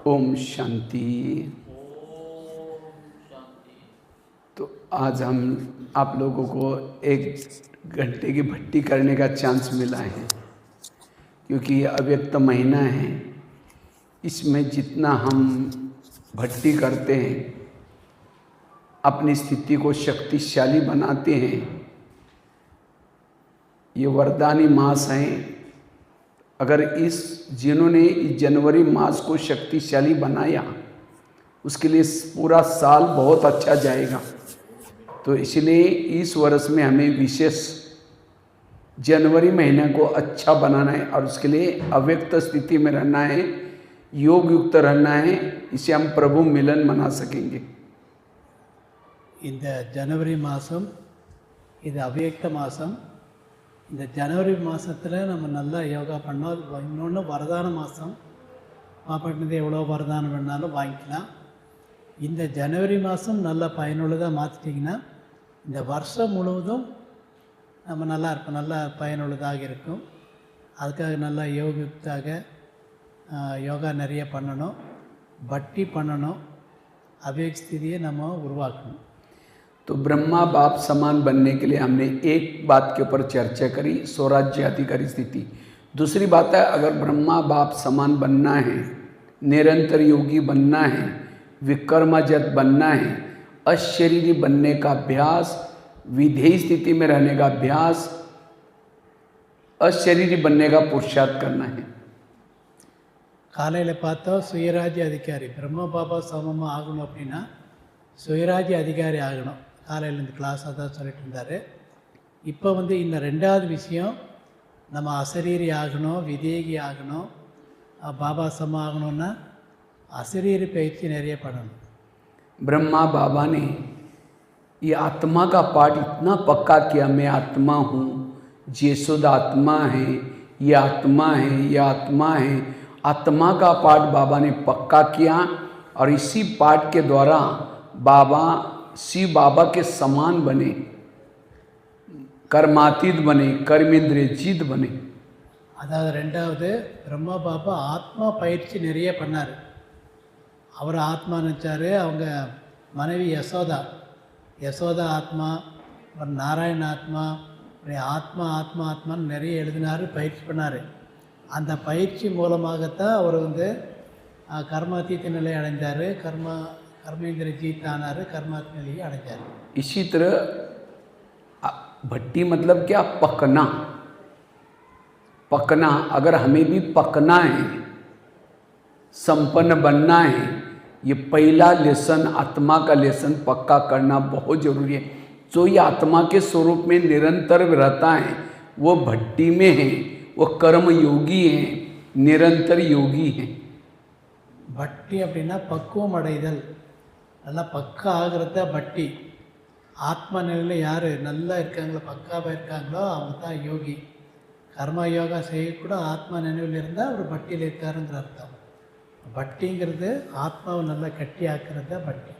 ओम शांति। तो आज हम आप लोगों को 1 घंटे की भट्टी करने का चांस मिला है, क्योंकि अव्यक्त महीना है। इसमें जितना हम भट्टी करते हैं, अपनी स्थिति को शक्तिशाली बनाते हैं। ये वरदानी मास हैं। अगर जिन्होंने इस जनवरी मास को शक्तिशाली बनाया, उसके लिए पूरा साल बहुत अच्छा जाएगा। तो इसलिए इस वर्ष में हमें विशेष जनवरी महीने को अच्छा बनाना है, और उसके लिए अव्यक्त स्थिति में रहना है, योग युक्त रहना है। इसे हम प्रभु मिलन मना सकेंगे। இந்த ஜனவரி மாதம் இது அவ்யக்த மாதம். இந்த ஜனவரி மாதத்தில் நம்ம நல்லா யோகா பண்ணோம். இன்னொன்று வரதான மாதம். பாப்பாட்டினது எவ்வளோ வரதானம் வேணாலும் வாங்கிக்கலாம். இந்த ஜனவரி மாதம் நல்ல பயனுள்ளதாக மாற்றிட்டிங்கன்னா இந்த வருஷம் முழுவதும் நம்ம நல்லா இருப்போம், நல்ல பயனுள்ளதாக இருக்கும். அதுக்காக நல்லா யோகித்தாக யோகா நிறைய பண்ணணும், பட்டி பண்ணணும், அவ்யக்த ஸ்திதியை நம்ம உருவாக்கணும். तो ब्रह्मा बाप समान बनने के लिए हमने एक बात के ऊपर चर्चा करी, स्वराज्य अधिकारी स्थिति। दूसरी बात है, अगर ब्रह्मा बाप समान बनना है, निरंतर योगी बनना है, विकर्माजत बनना है, अशरीरी बनने का अभ्यास, विधेय स्थिति में रहने का अभ्यास, अशरीरी बनने का पुरुषार्थ करना है। காலையில் பார்த்தோம் சுயராஜ்ய அதிகாரி பிரம்ம பாபா சமமாக ஆகணும் அப்படின்னா சுயராஜ்ய அதிகாரி ஆகணும். காலையில் இந்த கிளாஸாக தான் சொல்லிட்டு இருந்தார். இப்போ இந்த ரெண்டாவது விஷயம், நம்ம அசரீரி ஆகணும், விதேகி ஆகணும், பாபா சமம் ஆகணும்னா அசரீரி பயிற்சி நிறைய பண்ணணும். ब्रह्मा बाबा ने ये आत्मा का पाठ इतना पक्का किया, मैं आत्मा हूँ, यशोद आत्मा है, ये आत्मा है, ये आत्मा है। आत्मा का पाठ बाबा ने पक्का किया, और इसी पाठ के द्वारा बाबा शिव बाबा के समान बने, कर्मातीत बने, कर्मेंद्रिय जीत बने। அதாவது ரெண்டாவது, பிரம்மா பாபா ஆத்மா பயிற்சி நிறைய பண்ணார். அவர் ஆத்மா நினச்சார். அவங்க மனைவி யசோதா ஆத்மா, அப்புறம் நாராயண ஆத்மா, ஆத்மா ஆத்மா ஆத்மான்னு நிறைய எழுதினார், பயிற்சி பண்ணார். அந்த பயிற்சி மூலமாகத்தான் அவர் கர்மாத்தீத்த நிலை அடைந்தார், कर्मेंद्र जीत आनार, कर्मात्म निலையை அடைஞ்சார். इसी तरह भट्टी मतलब क्या? पकना। पकना, अगर हमें भी पकना है, संपन्न बनना है, ये पहला लेसन, आत्मा का लेसन पक्का करना बहुत जरूरी है। जो ये आत्मा के स्वरूप में निरंतर रहता है, वो भट्टी में है, वो कर्म योगी है, निरंतर योगी है। भट्टी அப்படின்னா பக்குவம் அடைதல், நல்லா பக்கா ஆகிறத பட்டி. ஆத்மா நிலையில் யார் நல்லா இருக்காங்களோ, பக்காவாக இருக்காங்களோ, அவங்க தான் யோகி. கர்மா யோகா செய்யக்கூட ஆத்மா நினைவில் இருந்தால் அவர் பட்டியில் இருக்காருங்கிற அர்த்தம். பட்டிங்கிறது ஆத்மாவை நல்லா கட்டி ஆக்கிறது தான் பட்டி.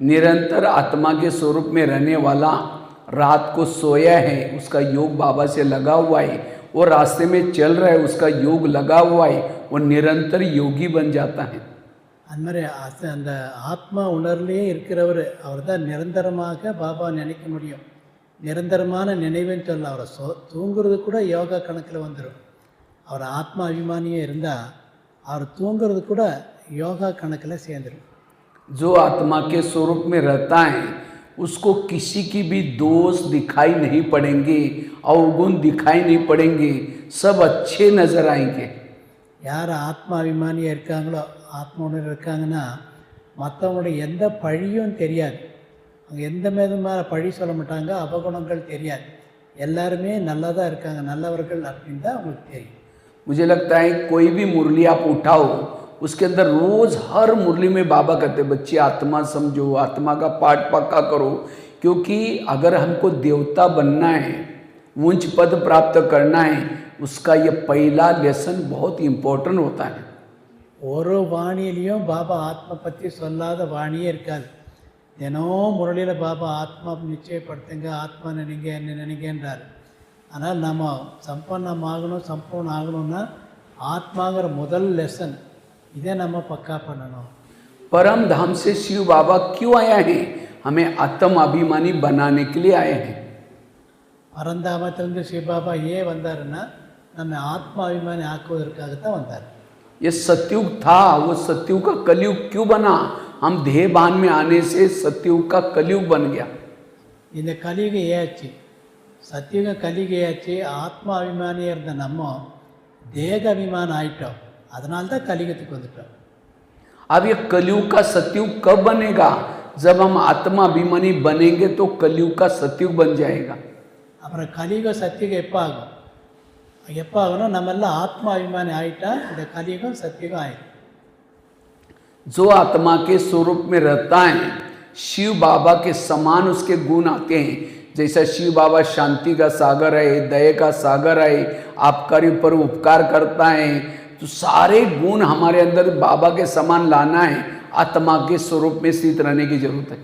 निरंतर आत्मा के स्वरूप में रहने वाला रात को सोया है, उसका योग बाबा से लगा हुआ है, वो रास्ते में चल रहा है, उसका योग लगा हुआ है, वो निरंतर योगी बन जाता है। அந்த மாதிரி அந்த ஆத்மா உணர்வுலேயே இருக்கிறவர், அவர் தான் நிரந்தரமாக பாபா நினைக்க முடியும். நிரந்தரமான நினைவுன்னு சொல்ல, அவரை தூங்குறது கூட யோகா கணக்கில் வந்துடும். அவர் ஆத்மா அபிமானியே இருந்தால் அவர் தூங்குறது கூட யோகா கணக்கில் சேர்ந்துடும். जो आत्मा के स्वरूप में रहता है, उसको किसी की भी दोष दिखाई नहीं पड़ेंगे, अवगुण दिखाई नहीं पड़ेंगे, सब अच्छे नजर आएंगे। யார் ஆத்மா அபிமானியாக இருக்காங்களோ, ஆத்மா உணர்வு இருக்காங்கன்னா மற்றவங்களுடைய எந்த பழியும் தெரியாது. அவங்க எந்த விதமான பழி சொல்ல மாட்டாங்க, அபகுணங்கள் தெரியாது. எல்லாருமே நல்லா தான் இருக்காங்க, நல்லவர்கள் அப்படின்னு தான் அவங்களுக்கு தெரியும். मुझे लगता है कोई भी मुरली आप उठाओ, उसके अंदर रोज हर मुरली में बाबा कहते हैं, बच्चे आत्मा समझो, आत्मा का पाठ पक्का करो, क्योंकि अगर हमको देवता बनना है, ऊंच पद प्राप्त करना है, उसका ये पहला लेसन बहुत इम्पोर्टेंट होता है। ஒரு வாணியிலையும் பாபா ஆத்மா பற்றி சொல்லாத வாணியே இருக்காது. தினம் முரளியில் பாபா ஆத்மா நிச்சயப்படுத்துங்க, ஆத்மா நினைங்க, என்ன நினைங்கன்றார். ஆனால் நம்ம சம்பூர்ணம் ஆகணும்னா ஆத்மாங்கிற முதல் லெசன் இதை நம்ம பக்கா பண்ணணும். परम धाम से शिव बाबा क्यों आया है? हमें आत्म अभिमानी बनाने के लिए आए हैं। பரந்தாமத்திலிருந்து சிவபாபா ஏன் வந்தாருன்னா நம்ம ஆத்மா அபிமானி ஆக்குவதற்காகத்தான் வந்தார். ये सतयुग था, वो सतयुग का कलयुग क्यों बना? हम देहभान में आने से सतयुग का कलयुग बन गया। இந்த கலியுகம் ஏயாச்சு, சத்தியுகம் கலியுகம் ஏயாச்சு. ஆத்மா அபிமானியாக இருந்த நம்ம தேக அபிமானம் ஆயிட்டோம். அதனால தான் கலியுகத்துக்கு வந்துட்டோம். अब ये कलयुग का सतयुग कब बनेगा? जब हम आत्मा अभिमानी बनेंगे तो कलयुग का सतयुग बन जाएगा। அப்புறம் கலியுகம் சத்தியுகம் எப்போ ஆகும்? எப்போ ஆகணும்? நம்ம எல்லாம் ஆத்மா அபிமானி ஆகிட்டா இந்த கலியுகம் சத்தியுகம் ஆயிடும். जो आत्मा के स्वरूप में रहता है शिव बाबा के समान उसके गुण आते हैं। जैसा शिव बाबा शांति का सागर है, दया का सागर है, आपका ऊपर उपकार करता है, तो सारे गुण हमारे अंदर बाबा के समान लाना है। आत्मा के स्वरूप में स्थित रहने की जरूरत है।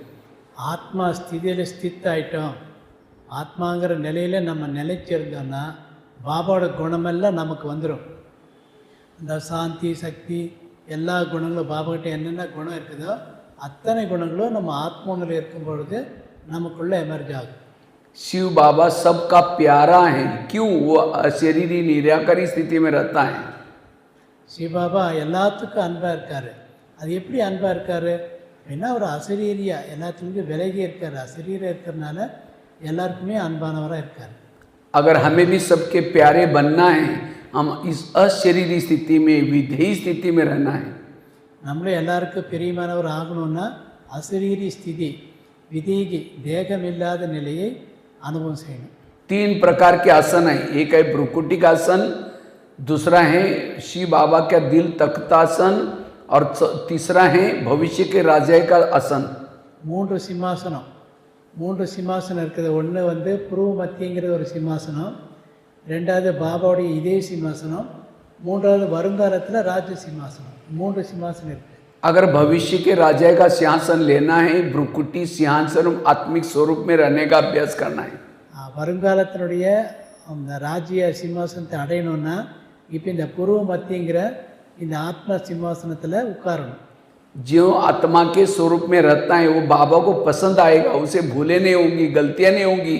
ஆத்மா ஸ்திதியில் ஸ்தித் ஆகிட்டோம். ஆத்மாங்கிற நிலையில் நம்ம நிலைச்சிருந்தோம்னா பாபாவோட குணமெல்லாம் நமக்கு வந்துடும். இந்த சாந்தி சக்தி எல்லா குணங்களும் பாபாக்கிட்ட என்னென்ன குணம் இருக்குதோ அத்தனை குணங்களும் நம்ம ஆத்மாவில் இருக்கும் பொழுது நமக்குள்ளே எமர்ஜ் ஆகும். शिव बाबा सबका प्यारा है। क्यों? वो अशरीरी निराकारी स्थिति में रहता है। சிவபாபா எல்லாத்துக்கும் அன்பாக இருக்கார். அது எப்படி அன்பாக இருக்கார்? ஏன்னா அவர் அசரீரியா எல்லாத்துக்கும் விலகி இருக்கார். அசரீரியா இருக்கிறதுனால எல்லாருக்குமே அன்பானவராக இருக்கார். अगर हमें भी सबके प्यारे बनना है, हम इस अशरीरी स्थिति में, विधेयी स्थिति में रहना है। நம்மளே எல்லாருக்கும் பிரியமானவர் ஆகணும்னா அசரீரி ஸ்திதி, விதேகி தேகம் இல்லாத நிலையை अनुभव செய்யணும். 3 प्रकार के आसन है। एक है भ्रुकुटी का आसन, दूसरा है शिव बाबा का दिल तख्तासन और तीसरा है भविष्य के राजा का आसन। 3 சிம்மாசனம், 3 சிம்மாசனம் இருக்குது. ஒன்று வந்து புருவ மத்தியங்கிறது ஒரு சிம்மாசனம், ரெண்டாவது பாபாவுடைய இதே சிம்மாசனம், மூன்றாவது வருங்காலத்தில் ராஜ சிம்மாசனம். 3 சிம்மாசனம் இருக்குது. अगर भविष्य के राजा का सिंहासन लेना है, भ्रुकुटी सिंहासन आत्मिक स्वरूप में रहने का अभ्यास करना है। வருங்காலத்தினுடைய அந்த ராஜ்ய சிம்மாசனத்தை அடையணும்னா இப்போ இந்த புருவ மத்தியங்கிற இந்த ஆத்மா சிம்மாசனத்தில் உட்காரணும். जो आत्मा के स्वरूप में रहता है वो बाबा को पसंद आएगा, उसे भूले नहीं होंगी, गलतियां नहीं होंगी।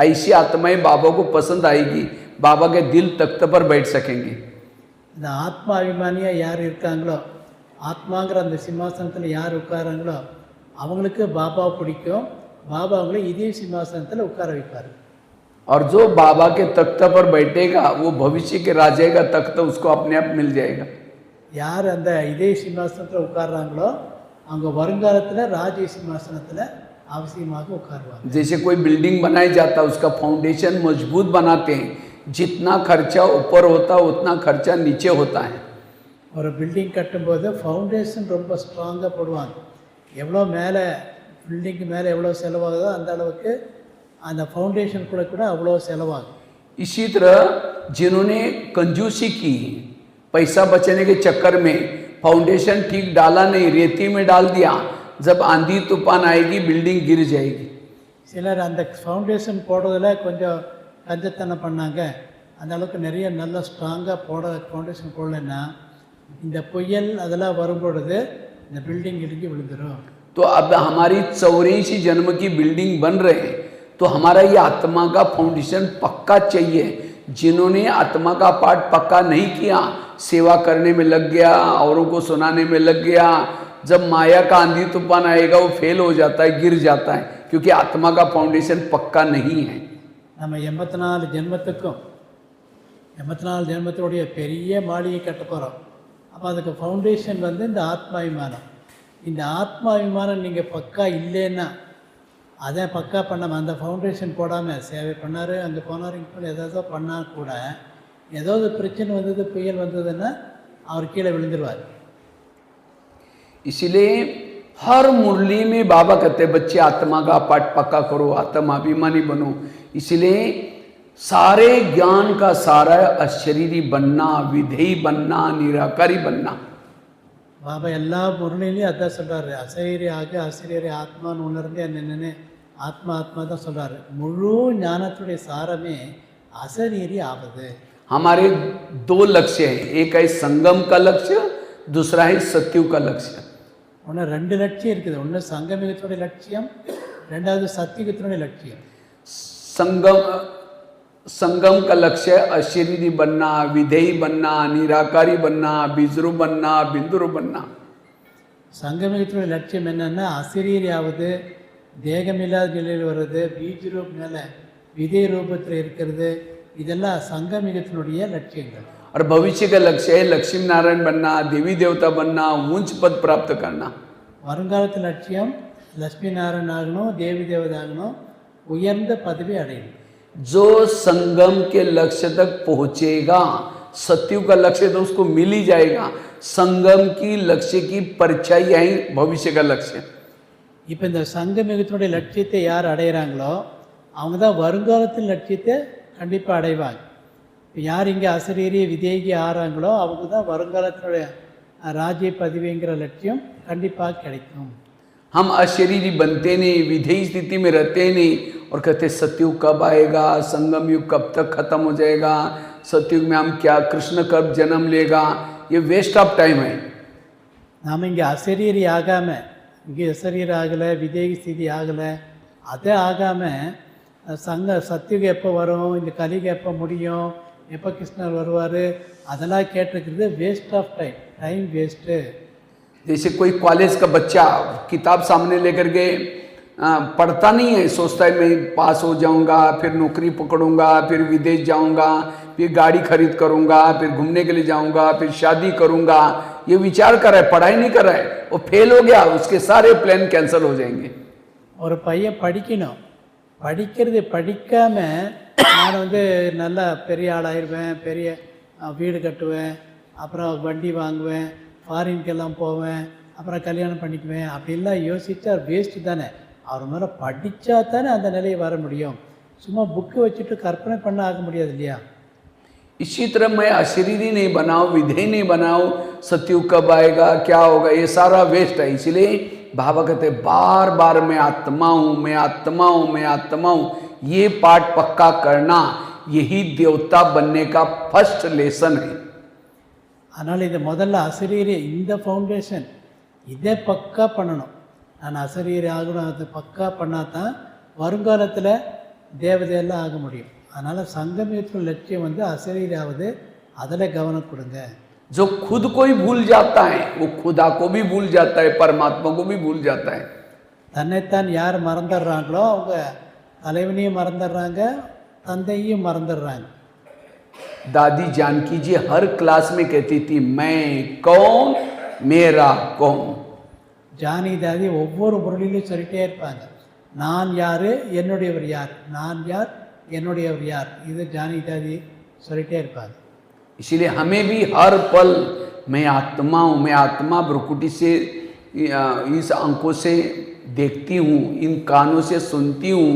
ऐसी आत्माएं बाबा को पसंद आएगी, बाबा के दिल तख्त पर बैठ सकेंगे। இந்த ஆத்மா அபிமானியாக யார் இருக்காங்களோ, ஆத்மாங்கிற அந்த சிம்மாசனத்தில் யார் உட்காராங்களோ அவங்களுக்கு பாபா பிடிக்கும். பாபா அவங்கள இதே சிம்மாசனத்தில் உட்கார வைப்பார். और जो बाबा के तख्त पर बैठेगा वो भविष्य के राजा का तख्त उसको अपने आप मिल जाएगा। யார் அந்த இதே சிம்மாசனத்தில் உட்கார்றாங்களோ அவங்க வருங்காலத்தில் ராஜ்ய சிம்மாசனத்தில் அவசியமாக உட்காருவாங்க. जैसे कोई बिल्डिंग बनाई जाता है, उसका फाउंडेशन मजबूत बनाते हैं। जितना खर्चा ऊपर होता है उतना खर्चा नीचे होता है। ஒரு பில்டிங் கட்டும்போது ஃபவுண்டேஷன் ரொம்ப ஸ்ட்ராங்காக போடுவாங்க. எவ்வளோ மேலே பில்டிங்க்கு மேலே எவ்வளோ செலவாகுதோ அந்த அளவுக்கு அந்த ஃபவுண்டேஷன் கூட அவ்வளோ செலவாகும். इसी तरह जिन्होंने कंजूसी की, पैसा बचाने के चक्कर में फाउंडेशन ठीक डाला नहीं, रेती में डाल दिया, जब आंधी तूफान आएगी बिल्डिंग गिर जाएगी। சிலர் அந்த ஃபவுண்டேஷன் போடுறதில் கொஞ்சம் கஞ்சத்தனம் பண்ணாங்க, அந்த அளவுக்கு நிறைய நல்ல ஸ்ட்ராங்காக ஃபவுண்டேஷன் போடலைன்னா இந்த புயல் அதெல்லாம் வரும்பொழுது இந்த பில்டிங் இடிஞ்சு விழுந்துடும். तो अब हमारी 84 जन्म की बिल्डिंग बन रहे हैं, तो हमारा ये आत्मा का फाउंडेशन पक्का चाहिए। जिन्होंने आत्मा का पाठ पक्का नहीं किया, सेवा करने में लग गया, औरों को सुनाने में लग गया, जब माया का आंधी तूफान आएगा वो फेल हो जाता है, गिर जाता है, क्योंकि आत्मा का फाउंडेशन पक्का नहीं है। நம்ம 84 ஜென்மத்துக்கும் 84 ஜென்மத்தோடைய பெரிய மாளிகை கட்ட போகிறோம். அப்போ அதுக்கு ஃபவுண்டேஷன் வந்து இந்த ஆத்மாபிமானம். இந்த ஆத்மாபிமானம் நீங்கள் பக்கா இல்லைன்னா அதை பக்கா பண்ணாமல் அந்த ஃபவுண்டேஷன் போடாமல் சேவை பண்ணார், அங்கே போனார், இங்கே போனார், ஏதாவது பண்ணால் கூட ஏதாவது பிரச்சனை வந்தது, புயல் வந்ததுன்னா அவர் கீழே விழுந்துருவார். इसलिए हर मुरली में बाबा कहते हैं बच्चे आत्मा का पाठ पक्का करो, आत्मा अभिमानी बनो। इसलिए सारे ज्ञान का सारा अशरीरी बनना, विधेयी बनना, निराकारी बनना। பாபா எல்லா முரளிலையும் அதான் சொல்கிறாரு, அசரீரியாக அசரீரி ஆத்மான்னு உணர்ந்து என்னென்ன ஆத்மா ஆத்மா தான் சொல்கிறாரு. முழு ஞானத்துடைய சாரமே அசரீரி ஆகுது. हमारे 2 लक्ष्य हैं, एक है संगम का लक्ष्य, दूसरा है सत्युग का लक्ष्य। ஒன்று ரெண்டு லட்சியம் இருக்குது. ஒன்று சங்கமிகத்தினுடைய லட்சியம், ரெண்டாவது சத்தியுகத்தினுடைய லட்சியம். संगम संगम का लक्ष्य अशरीरी बनना, विधेयी बनना, निराकारी बनना, बीजरू बनना, बिंदुरू बनना। சங்கமிகத்தினுடைய லட்சியம் என்னன்னா அசரீரியாவது, தேகமில்லாத நிலையில் வர்றது, பீஜ ரூப் மேலே விதை ரூபத்தில் இருக்கிறது, இதெல்லாம் சங்கமிகத்தினுடைய லட்சியங்கள். और भविष्य का लक्ष्य है लक्ष्मी नारायण बनना, देवी देवता बनना, ऊंच पद प्राप्त करना। வருங்காலத்து லட்சியம் லட்சுமி நாராயணன் ஆகணும், தேவி தேவதை ஆகணும், உயர்ந்த பதவி அடையணும். जो संगम के लक्ष्य तक पहुंचेगा, सत्युग का लक्ष्य तो उसको मिल ही जाएगा। संगम की लक्ष्य की परछाई है भविष्य का लक्ष्य। இப்போ இந்த சங்கமிகத்தினுடைய லட்சியத்தை யார் அடைகிறாங்களோ அவங்க தான் வருங்காலத்தின் லட்சியத்தை கண்டிப்பாக அடைவாங்க. இப்போ யார் இங்கே அசரீரி விதேகி ஆறாங்களோ அவங்க தான் வருங்காலத்தினுடைய ராஜ்ய பதவிங்கிற லட்சியம் கண்டிப்பாக கிடைக்கும். हम अशरीरी बनते नहीं, विधेयी स्थिति में रहते नहीं और कहते सत्युग कब आएगा, संगम युग कब तक खत्म हो जाएगा, सत्युग में हम क्या, कृष्ण कब जन्म लेगा, ये वेस्ट ऑफ टाइम है। நாம் இங்கே அசரீரி ஆகாமல், இங்கே அசரீரி ஆகலை, விதேகி ஸ்திதி ஆகலை, அதே ஆகாமல் சத்தியுகம் எப்போ வரும், இந்த கலியுகம் எப்போ முடியும், எப்போ கிருஷ்ணர் வருவார், அதெல்லாம் கேட்டிருக்கிறது waste of time, time waste. जैसे कोई कॉलेज का बच्चा किताब सामने लेकर के पढ़ता नहीं है, सोचता है मैं पास हो जाऊंगा, फिर नौकरी पकड़ूंगा, फिर विदेश जाऊंगा, फिर गाड़ी खरीद करूंगा, फिर घूमने के लिए जाऊंगा, फिर शादी करूंगा, ये विचार कर रहा है, पढ़ाई नहीं कर रहा है, वो फेल हो गया, उसके सारे प्लान कैंसिल हो जाएंगे। ஒரு பையன் படிக்கணும், படிக்கிறது படிக்காமல் நான் நல்லா பெரிய ஆளாயிருவேன், பெரிய வீடு கட்டுவேன், அப்புறம் வண்டி வாங்குவேன், ஃபாரின்கெல்லாம் போவேன், அப்புறம் கல்யாணம் பண்ணிக்குவேன், அப்படிலாம் யோசித்தா வேஸ்ட்டு தானே. அவர் மேலே படித்தா தானே அந்த நிலையை வர முடியும். சும்மா புக்கு வச்சுட்டு கற்பனை பண்ண ஆக முடியாது இல்லையா. इसी तरह मैं अशरीरी नहीं बनाऊँ, विधेय नहीं बनाऊँ, सत्युग कब आएगा, क्या होगा, ये सारा वेस्ट है। इसलिए बाबा कहते बार बार मैं आत्मा हूँ, मैं आत्मा हूँ, मैं आत्मा हूँ, ये पाठ पक्का करना यही देवता बनने का फर्स्ट लेसन है। அதனால் இது முதல்ல அசரீரி, இந்த ஃபவுண்டேஷன் இதே பக்கா பண்ணணும். நான் அசரீரி ஆகணும், அது பக்கா பண்ணால் தான் வருங்காலத்தில் தேவதையெல்லாம் ஆக முடியும். அதனால் சங்கமியத்தின் லட்சியம் அசரீரி ஆகுது, அதில் கவனம் கொடுங்க. जो खुद को ही भूल जाता है वो खुदा को भी भूल जाता है, परमात्मा को भी भूल जाता है। தன்னைத்தான் யார் மறந்துடுறாங்களோ அவங்க தலைவனையும் மறந்துடுறாங்க, தந்தையும் மறந்துடுறாங்க. दादी जानकी जी हर क्लास में कहती थी मैं कौन, मेरा कौन। ஜானகி தாதி ஒவ்வொரு பொருளிலும் சொல்லிட்டே இருப்பாங்க, நான் யார், என்னுடையவர் யார், நான் யார், என்னுடையவர் யார், இது ஜானகி தாதி சொல்லிட்டே இருப்பாங்க. इसलिए हमें भी हर पल मैं आत्मा हूँ, मैं आत्मा भ्रुकुटी से इस आंखों से देखती हूँ, इन कानों से सुनती हूँ,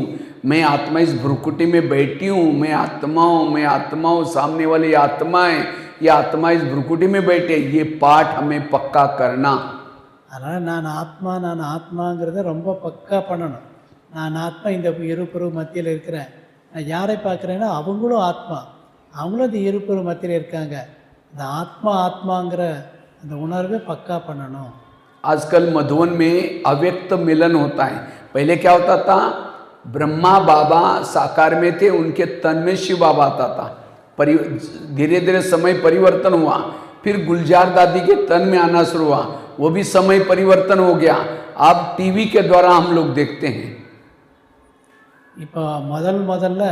मैं आत्मा इस भ्रुकुटी में बैठी हूँ, मैं आत्मा हूँ, मैं आत्मा हूँ, सामने वाली आत्मा है, ये आत्मा इस भ्रुकुटी में बैठे, ये पाठ हमें पक्का करना। அதனால் நான் ஆத்மாங்கிறத ரொம்ப பக்கா பண்ணணும். நான் ஆத்மா இந்த இருப்புரு மத்தியில் இருக்கிறேன். நான் யாரை பார்க்குறேன்னா அவங்களும் ஆத்மா, அவங்களும் இந்த இருப்புரு மத்தியில் இருக்காங்க. இந்த ஆத்மாங்கிற அந்த உணர்வை பக்கா பண்ணணும். आजकल मधुवन में अव्यक्त मिलन होता है। पहले क्या होता था, ब्रह्मा बाबा साकार में थे, उनके तन में शिव बाबा आता था। धीरे धीरे समय परिवर्तन हुआ, फिर गुलजार दादी के तन में आना शुरू हुआ, वो भी समय परिवर्तन हो गया। अब टीवी के द्वारा हम लोग देखते हैं। இப்போ முதல்ல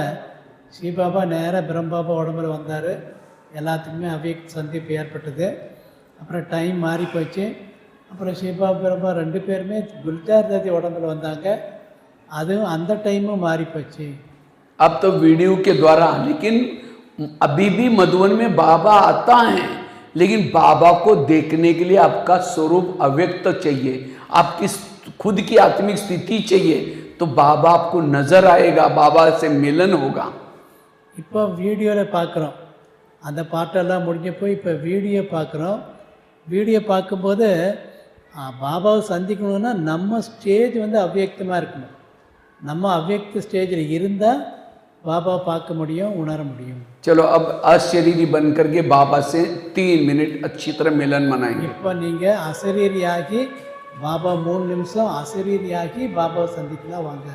சிவபாபா நேராக பிரம்பாபா உடம்புல வந்தார், எல்லாத்துக்குமே அவ்வியக்த சந்திப்பு ஏற்பட்டது. அப்புறம் டைம் மாறி போச்சு. அப்புறம் சிவபாபா பிரம்மா ரெண்டு பேருமே குல்ஜார் தாதி உடம்புல வந்தாங்க, அதுவும் அந்த டைமும் மாறி போச்சு. अब तो वीडियो के द्वारा, लेकिन अभी भी मधुवन में बाबा आता है, लेकिन बाबा को देखने के लिए आपका स्वरूप अव्यक्त चाहिए, आपकी खुद की आत्मिक स्थिति चाहिए, तो बाबा आपको नजर आएगा, बाबा से मिलन होगा। இப்போ வீடியோவில் பார்க்குறோம், அந்த பாட்டெல்லாம் முடிஞ்ச போய் இப்போ வீடியோ பார்க்குறோம். வீடியோ பார்க்கும்போது பாபாவை சந்திக்கணுன்னா நம்ம ஸ்டேஜ் அவ்வியக்தமாக இருக்கணும். நம்ம அவ்வியக்த ஸ்டேஜில் இருந்தால் பாபா பார்க்க முடியும், உணர முடியும். चलो अब अशरीरी बन करके बाबा से 3 मिनट अच्छी तरह मिलन मनाएंगे. இப்போ நீங்கள் அசரீரியாகி பாபா 3 நிமிஷம் அசரீரியாகி பாபாவை சந்திக்கலாம் வாங்க.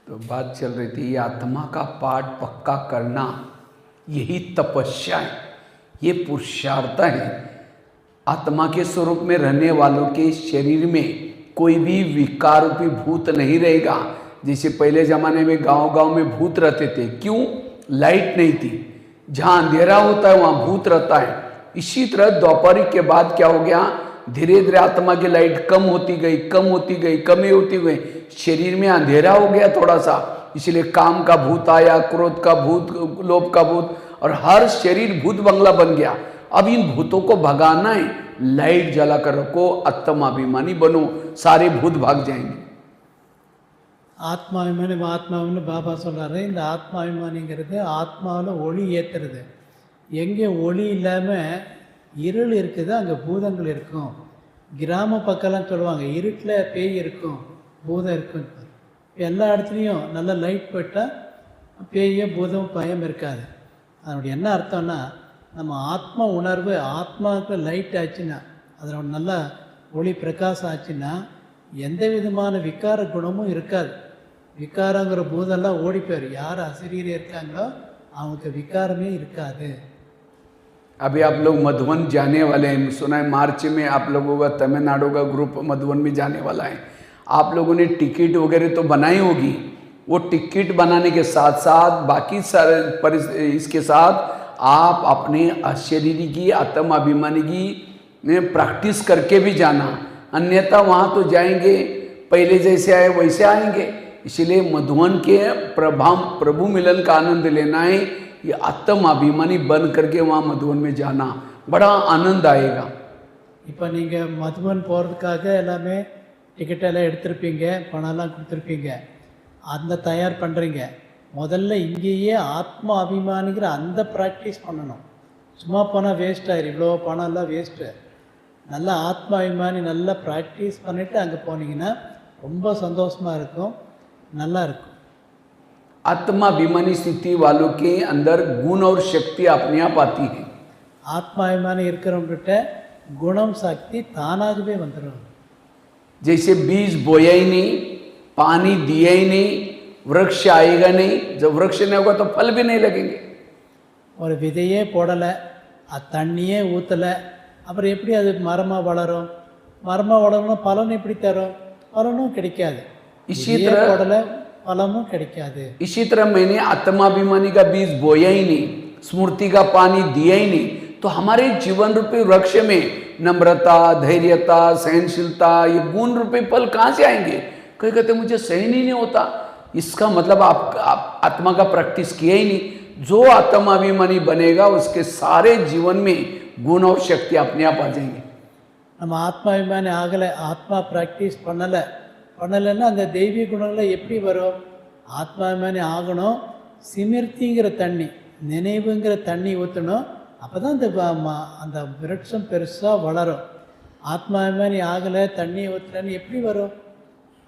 तो बात चल रही थी, ये आत्मा का पाठ पक्का करना यही तपस्या है, ये पुरुषार्थ है। आत्मा के स्वरूप में रहने वालों के शरीर में कोई भी विकार रूपी भूत नहीं रहेगा। जैसे पहले ज़माने में गांव-गांव में भूत रहते थे, क्यों? लाइट नहीं थी, जहाँ अंधेरा होता है वहाँ भूत रहता है। इसी तरह द्वापरिक के बाद क्या हो गया, धीरे धीरे आत्मा की लाइट कम होती गई, कम होती गई, कमी होती गई, शरीर में अंधेरा हो गया थोड़ा सा, इसलिए काम का भूत आया, क्रोध का भूत, लोभ का भूत, और हर शरीर भूत बंगला बन गया। अब इन भूतों को भगाना है, लाइट जला कर रखो, आत्माभिमानी बनो, सारे भूत भाग जाएंगे। ஆத்மாவிமானி பாபா சொல்கிறாரு, இந்த ஆத்மாவிமானிங்கிறது ஆத்மாவில் ஒளி ஏற்றுறது. எங்கே ஒளி இல்லாமல் இருள் இருக்குது அங்கே பூதங்கள் இருக்கும். கிராம பக்கம்லாம் சொல்லுவாங்க இருட்டில் பேய் இருக்கும், பூதம் இருக்கும். எல்லா இடத்துலையும் நல்ல லைட் போட்டால் பேய பூதம் பயம் இருக்காது. அதனுடைய என்ன அர்த்தம்னா, நம்ம ஆத்மா உணர்வு ஆத்மாவுக்கு லைட் ஆச்சுன்னா, அதில் நல்லா ஒளி பிரகாசம் ஆச்சுன்னா எந்த விதமான விகார குணமும் இருக்காது. விகாரங்கிற பூதெல்லாம் ஓடி போயிரு. யார் அசரீரி இருக்காங்களோ அவங்களுக்கு விகாரமே இருக்காது. अभी आप लोग मधुबन जाने वाले हैं, सुना है मार्च में आप लोगों का तमिलनाडु का ग्रुप मधुबन में जाने वाला है। आप लोगों ने टिकट वगैरह तो बनाई होगी, वो टिकट बनाने के साथ साथ बाकी सारे इसके साथ आप अपने शरीर की आत्म अभिमानी की में प्रैक्टिस करके भी जाना, अन्यथा वहाँ तो जाएंगे पहले जैसे आए वैसे आएंगे। इसलिए मधुवन के प्रभु मिलन का आनंद लेना है, ये आत्म अभिमानी बन करके वहाँ मधुवन में जाना, बड़ा आनंद आएगा। இப்போ நீங்கள் மதுவன் போகிறதுக்காக எல்லாமே டிக்கெட் எல்லாம் எடுத்திருப்பீங்க, பணம்லாம் கொடுத்துருப்பீங்க, அந்த தயார் பண்ணுறீங்க. முதல்ல இங்கேயே ஆத்மா அபிமானிங்கிற அந்த ப்ராக்டிஸ் பண்ணணும். சும்மா போனால் வேஸ்ட் ஆயிரும், இவ்வளோ பணம் எல்லாம் வேஸ்ட்டு. நல்லா ஆத்மா அபிமானி நல்லா ப்ராக்டிஸ் பண்ணிவிட்டு அங்கே போனீங்கன்னா ரொம்ப சந்தோஷமாக இருக்கும், நல்லா இருக்கும். आत्मा अभिमानी स्थिति वालों के अंदर गुण और शक्ति अपने आप आती है. ஆத்மா அபிமானி இருக்கிறவங்கிட்ட குணம் சக்தி தானாகவே வந்துடும். जैसे बीज बोया ही नहीं, पानी दिया ही नहीं, वृक्ष आएगा नहीं, जब वृक्ष नहीं होगा तो फल भी नहीं लगेंगे. ஒரு விதையே போடலை, அது தண்ணியே ஊற்றலை, அப்புறம் எப்படி அது மரமாக வளரும்? மரமாக வளரணும், பலன் எப்படி தரும்? பலனும் கிடைக்காது. इसी तरह போடலை, பலமும் கிடைக்காது. इसी तरह मैंने आत्माभिमानी का बीज बोया ही नहीं, स्मृति का पानी दिया ही नहीं, तो हमारे जीवन रूपी वृक्ष में नम्रता, धैर्यता, सहनशीलता, ये गुण रूपी फल कहाँ से आएंगे? कई कहते मुझे सहन ही नहीं होता, इसका मतलब आप आत्मा का प्रैक्टिस किया ही नहीं. जो आत्माभिमानी बनेगा उसके सारे जीवन में गुण और शक्ति अपने आप आ जाएंगे. நம்ம ஆத்மாபிமானி ஆகலை, ஆத்மா ப்ராக்டிஸ் பண்ணலைன்னா அந்த தெய்வீக குணங்களை எப்படி வரும்? ஆத்மாபிமானி ஆகணும், சிமிர்த்திங்கிற தண்ணி, நினைவுங்கிற தண்ணி ஊற்றணும், அப்போ தான் அந்த விருட்சம் பெருசாக வளரும். ஆத்மாபிமானி ஆகலை, தண்ணி ஊற்றலன்னு எப்படி வரும்?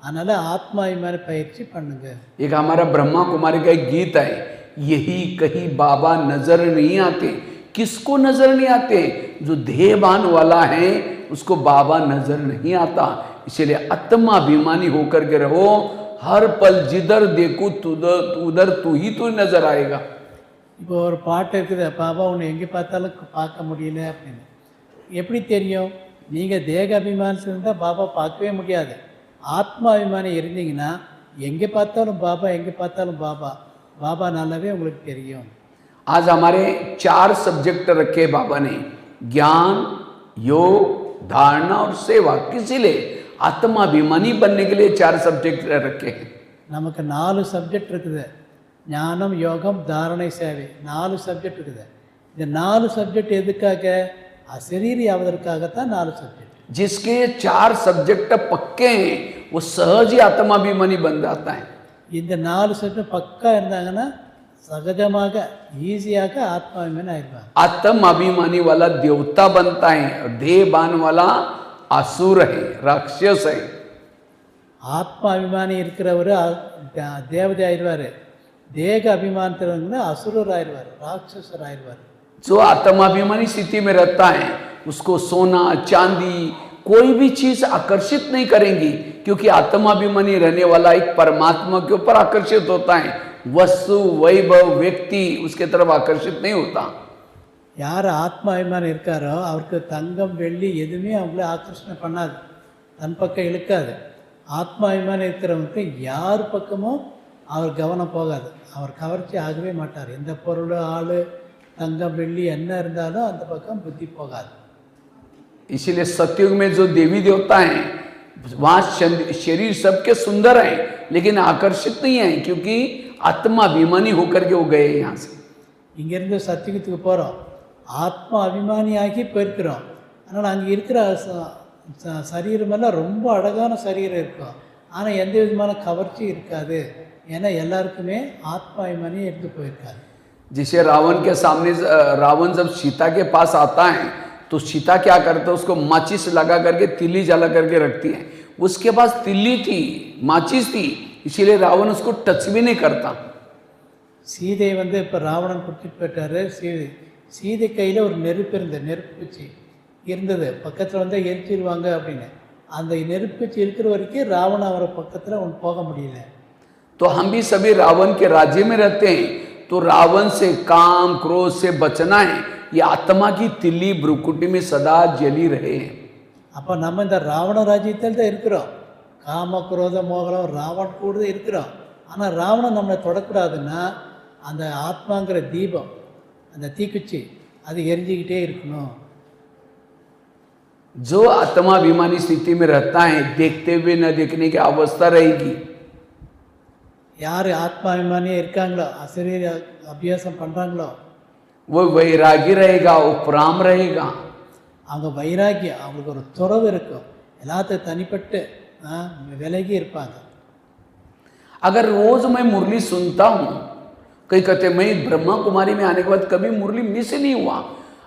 அதனால் ஆத்மாபிமானி பயிற்சி பண்ணுங்க. एक हमारा ब्रह्मा कुमारी का एक गीत है, यही कहीं बाबा नजर नहीं आते. किसको नजर नहीं आते? जो देहभान वाला है उसको बाबा नजर नहीं आता. इसलिए आत्माभिमानी होकर के रहो, हर पल जिधर देखो उधर तू ही तू नजर आएगा. இப்போ ஒரு பாட்டு இருக்குது, பாபா உன்னை எங்கே பார்த்தாலும் பார்க்க முடியல அப்படின்னு. எப்படி தெரியும்? நீங்கள் தேக அபிமானத்தில் இருந்தால் பாபா பார்க்கவே முடியாது. ஆத்மா அபிமானி இருந்தீங்கன்னா எங்கே பார்த்தாலும் பாபா, எங்கே பார்த்தாலும் பாபா, பாபா நல்லாவே உங்களுக்கு தெரியும். आज हमारे 4 सब्जेक्ट रखे बाबा ने, ज्ञान, योग, धारणा और सेवा. किसी लिए आत्माभिमानी बनने के लिए 4 सब्जेक्ट रखे हैं. நமக்கு 4 சப்ஜெக்ட் இருக்குது, ஞானம், யோகம், தாரணை, சேவை, 4 சப்ஜெக்ட் இருக்குது. இந்த 4 சப்ஜெக்ட் எதுக்காக? அசரீரி ஆவதற்காகத்தான் 4 சப்ஜெக்ட். जिसके 4 सब्जेक्ट पक्के हैं वो सहज ही आत्माभिमानी बन जाता है. இந்த 4 சப்ஜெக்ட் பக்கா இருந்தாங்கன்னா சகஜமாக ஈஸியாக ஆத்மாபிமானி ஆயிடுவாங்க. आत्माभिमानी वाला देवता बनता है और देहबान वाला असुर है, राक्षस है. ஆத்மாபிமானி இருக்கிறவர் தேவதை ஆயிடுவார், தேக அபிமானத்தில் அசுரர் ஆயிடுவார், ராட்சசர் ஆயிடுவார். जो आत्माभिमानी स्थिति में रहता है उसको सोना चांदी कोई भी चीज आकर्षित नहीं करेंगी, क्योंकि आत्माभिमानी रहने वाला एक परमात्मा के ऊपर आकर्षित होता है. वस्तु, वैभव, व्यक्ति उसके तरफ आकर्षित नहीं होता. யார் ஆத்மா அபிமானம் இருக்காரோ அவருக்கு தங்கம் வெள்ளி எதுவுமே அவங்கள ஆக்கர்ஷணை பண்ணாது, தன் பக்கம் இழுக்காது. ஆத்மா அபிமானம் இருக்கிறவங்களுக்கு யார் பக்கமும் அவர் கவனம் போகாது, அவர் கவர்ச்சி ஆகவே மாட்டார். எந்த பொருள், ஆள், தங்கம் வெள்ளி என்ன இருந்தாலும் அந்த பக்கம் புத்தி போகாது. इसीलिए सतयुग में जो देवी देवता हैं वहाँ शरीर सबके सुंदर हैं लेकिन आकर्षित नहीं है, क्योंकि आत्माभिमानी होकर के वो गए यहाँ से. இங்கேருந்து சத்தியுகத்துக்கு போகிறோம், ஆத்மா அபிமானியாகி போயிருக்கிறோம். அதனால் அங்கே இருக்கிற சரீரமெல்லாம் ரொம்ப அழகான சரீரம் இருக்கும், ஆனால் எந்த விதமான கவர்ச்சி இருக்காது. ஏன்னா எல்லாருக்குமே ஆத்மா அபிமானியே எடுத்து போயிருக்காது. जिसे रावण के सामने रावण जब सीता के पास आता है तो सीता क्या करता है, उसको माचिस लगा करके तिल्ली जला करके रखती है. उसके पास तिल्ली थी, माचिस थी, इसीलिए रावण उसको टच भी नहीं करता. சீதை இப்போ ராவணன் கூட்டிட்டு போயிட்டாரு. சீதை கையில் ஒரு நெருப்பு நெருப்புச்சி இருந்தது, பக்கத்தில் எரிச்சிடுவாங்க அப்படின்னு. அந்த நெருப்புச்சி இருக்கிற வரைக்கும் ராவணன் அவரை பக்கத்தில் போக முடியல. तो हम भी सभी रावण के राज्य में रहते हैं, तो रावण से काम क्रोध से बचना है. ये आत्मा की तिल्ली भ्रुकुटी में सदा जली रहे. அப்போ நம்ம இந்த ராவண ராஜ்யத்தில் தான் இருக்கிறோம், காம குரோத மோகலம் ராவண் கூட இருக்கிறோம். ஆனால் ராவணன் நம்மளை தொடக்கூடாதுன்னா அந்த ஆத்மாங்கிற தீபம், அந்த தீக்குச்சி அது எரிஞ்சிக்கிட்டே இருக்கணும். जो आत्माभिमानी स्थिति में रहता है, देखते हुए न देखने की अवस्था रहेगी. யார் ஆத்மாபிமானியே இருக்காங்களோ, அசரீர அபியாசம் பண்ணுறாங்களோ, वो वैरागी रहेगा, उपराम रहेगा. அவங்க வைராக்கியம், அவங்களுக்கு ஒரு துறவு இருக்கும், எல்லாத்தையும் தனிப்பட்டு விலகி இருப்பாங்க. अगर रोज मैं मुरली सुनता हूँ, कई कहते मैं ब्रह्मा कुमारी में आने के बाद कभी मुरली मिस नहीं हुआ.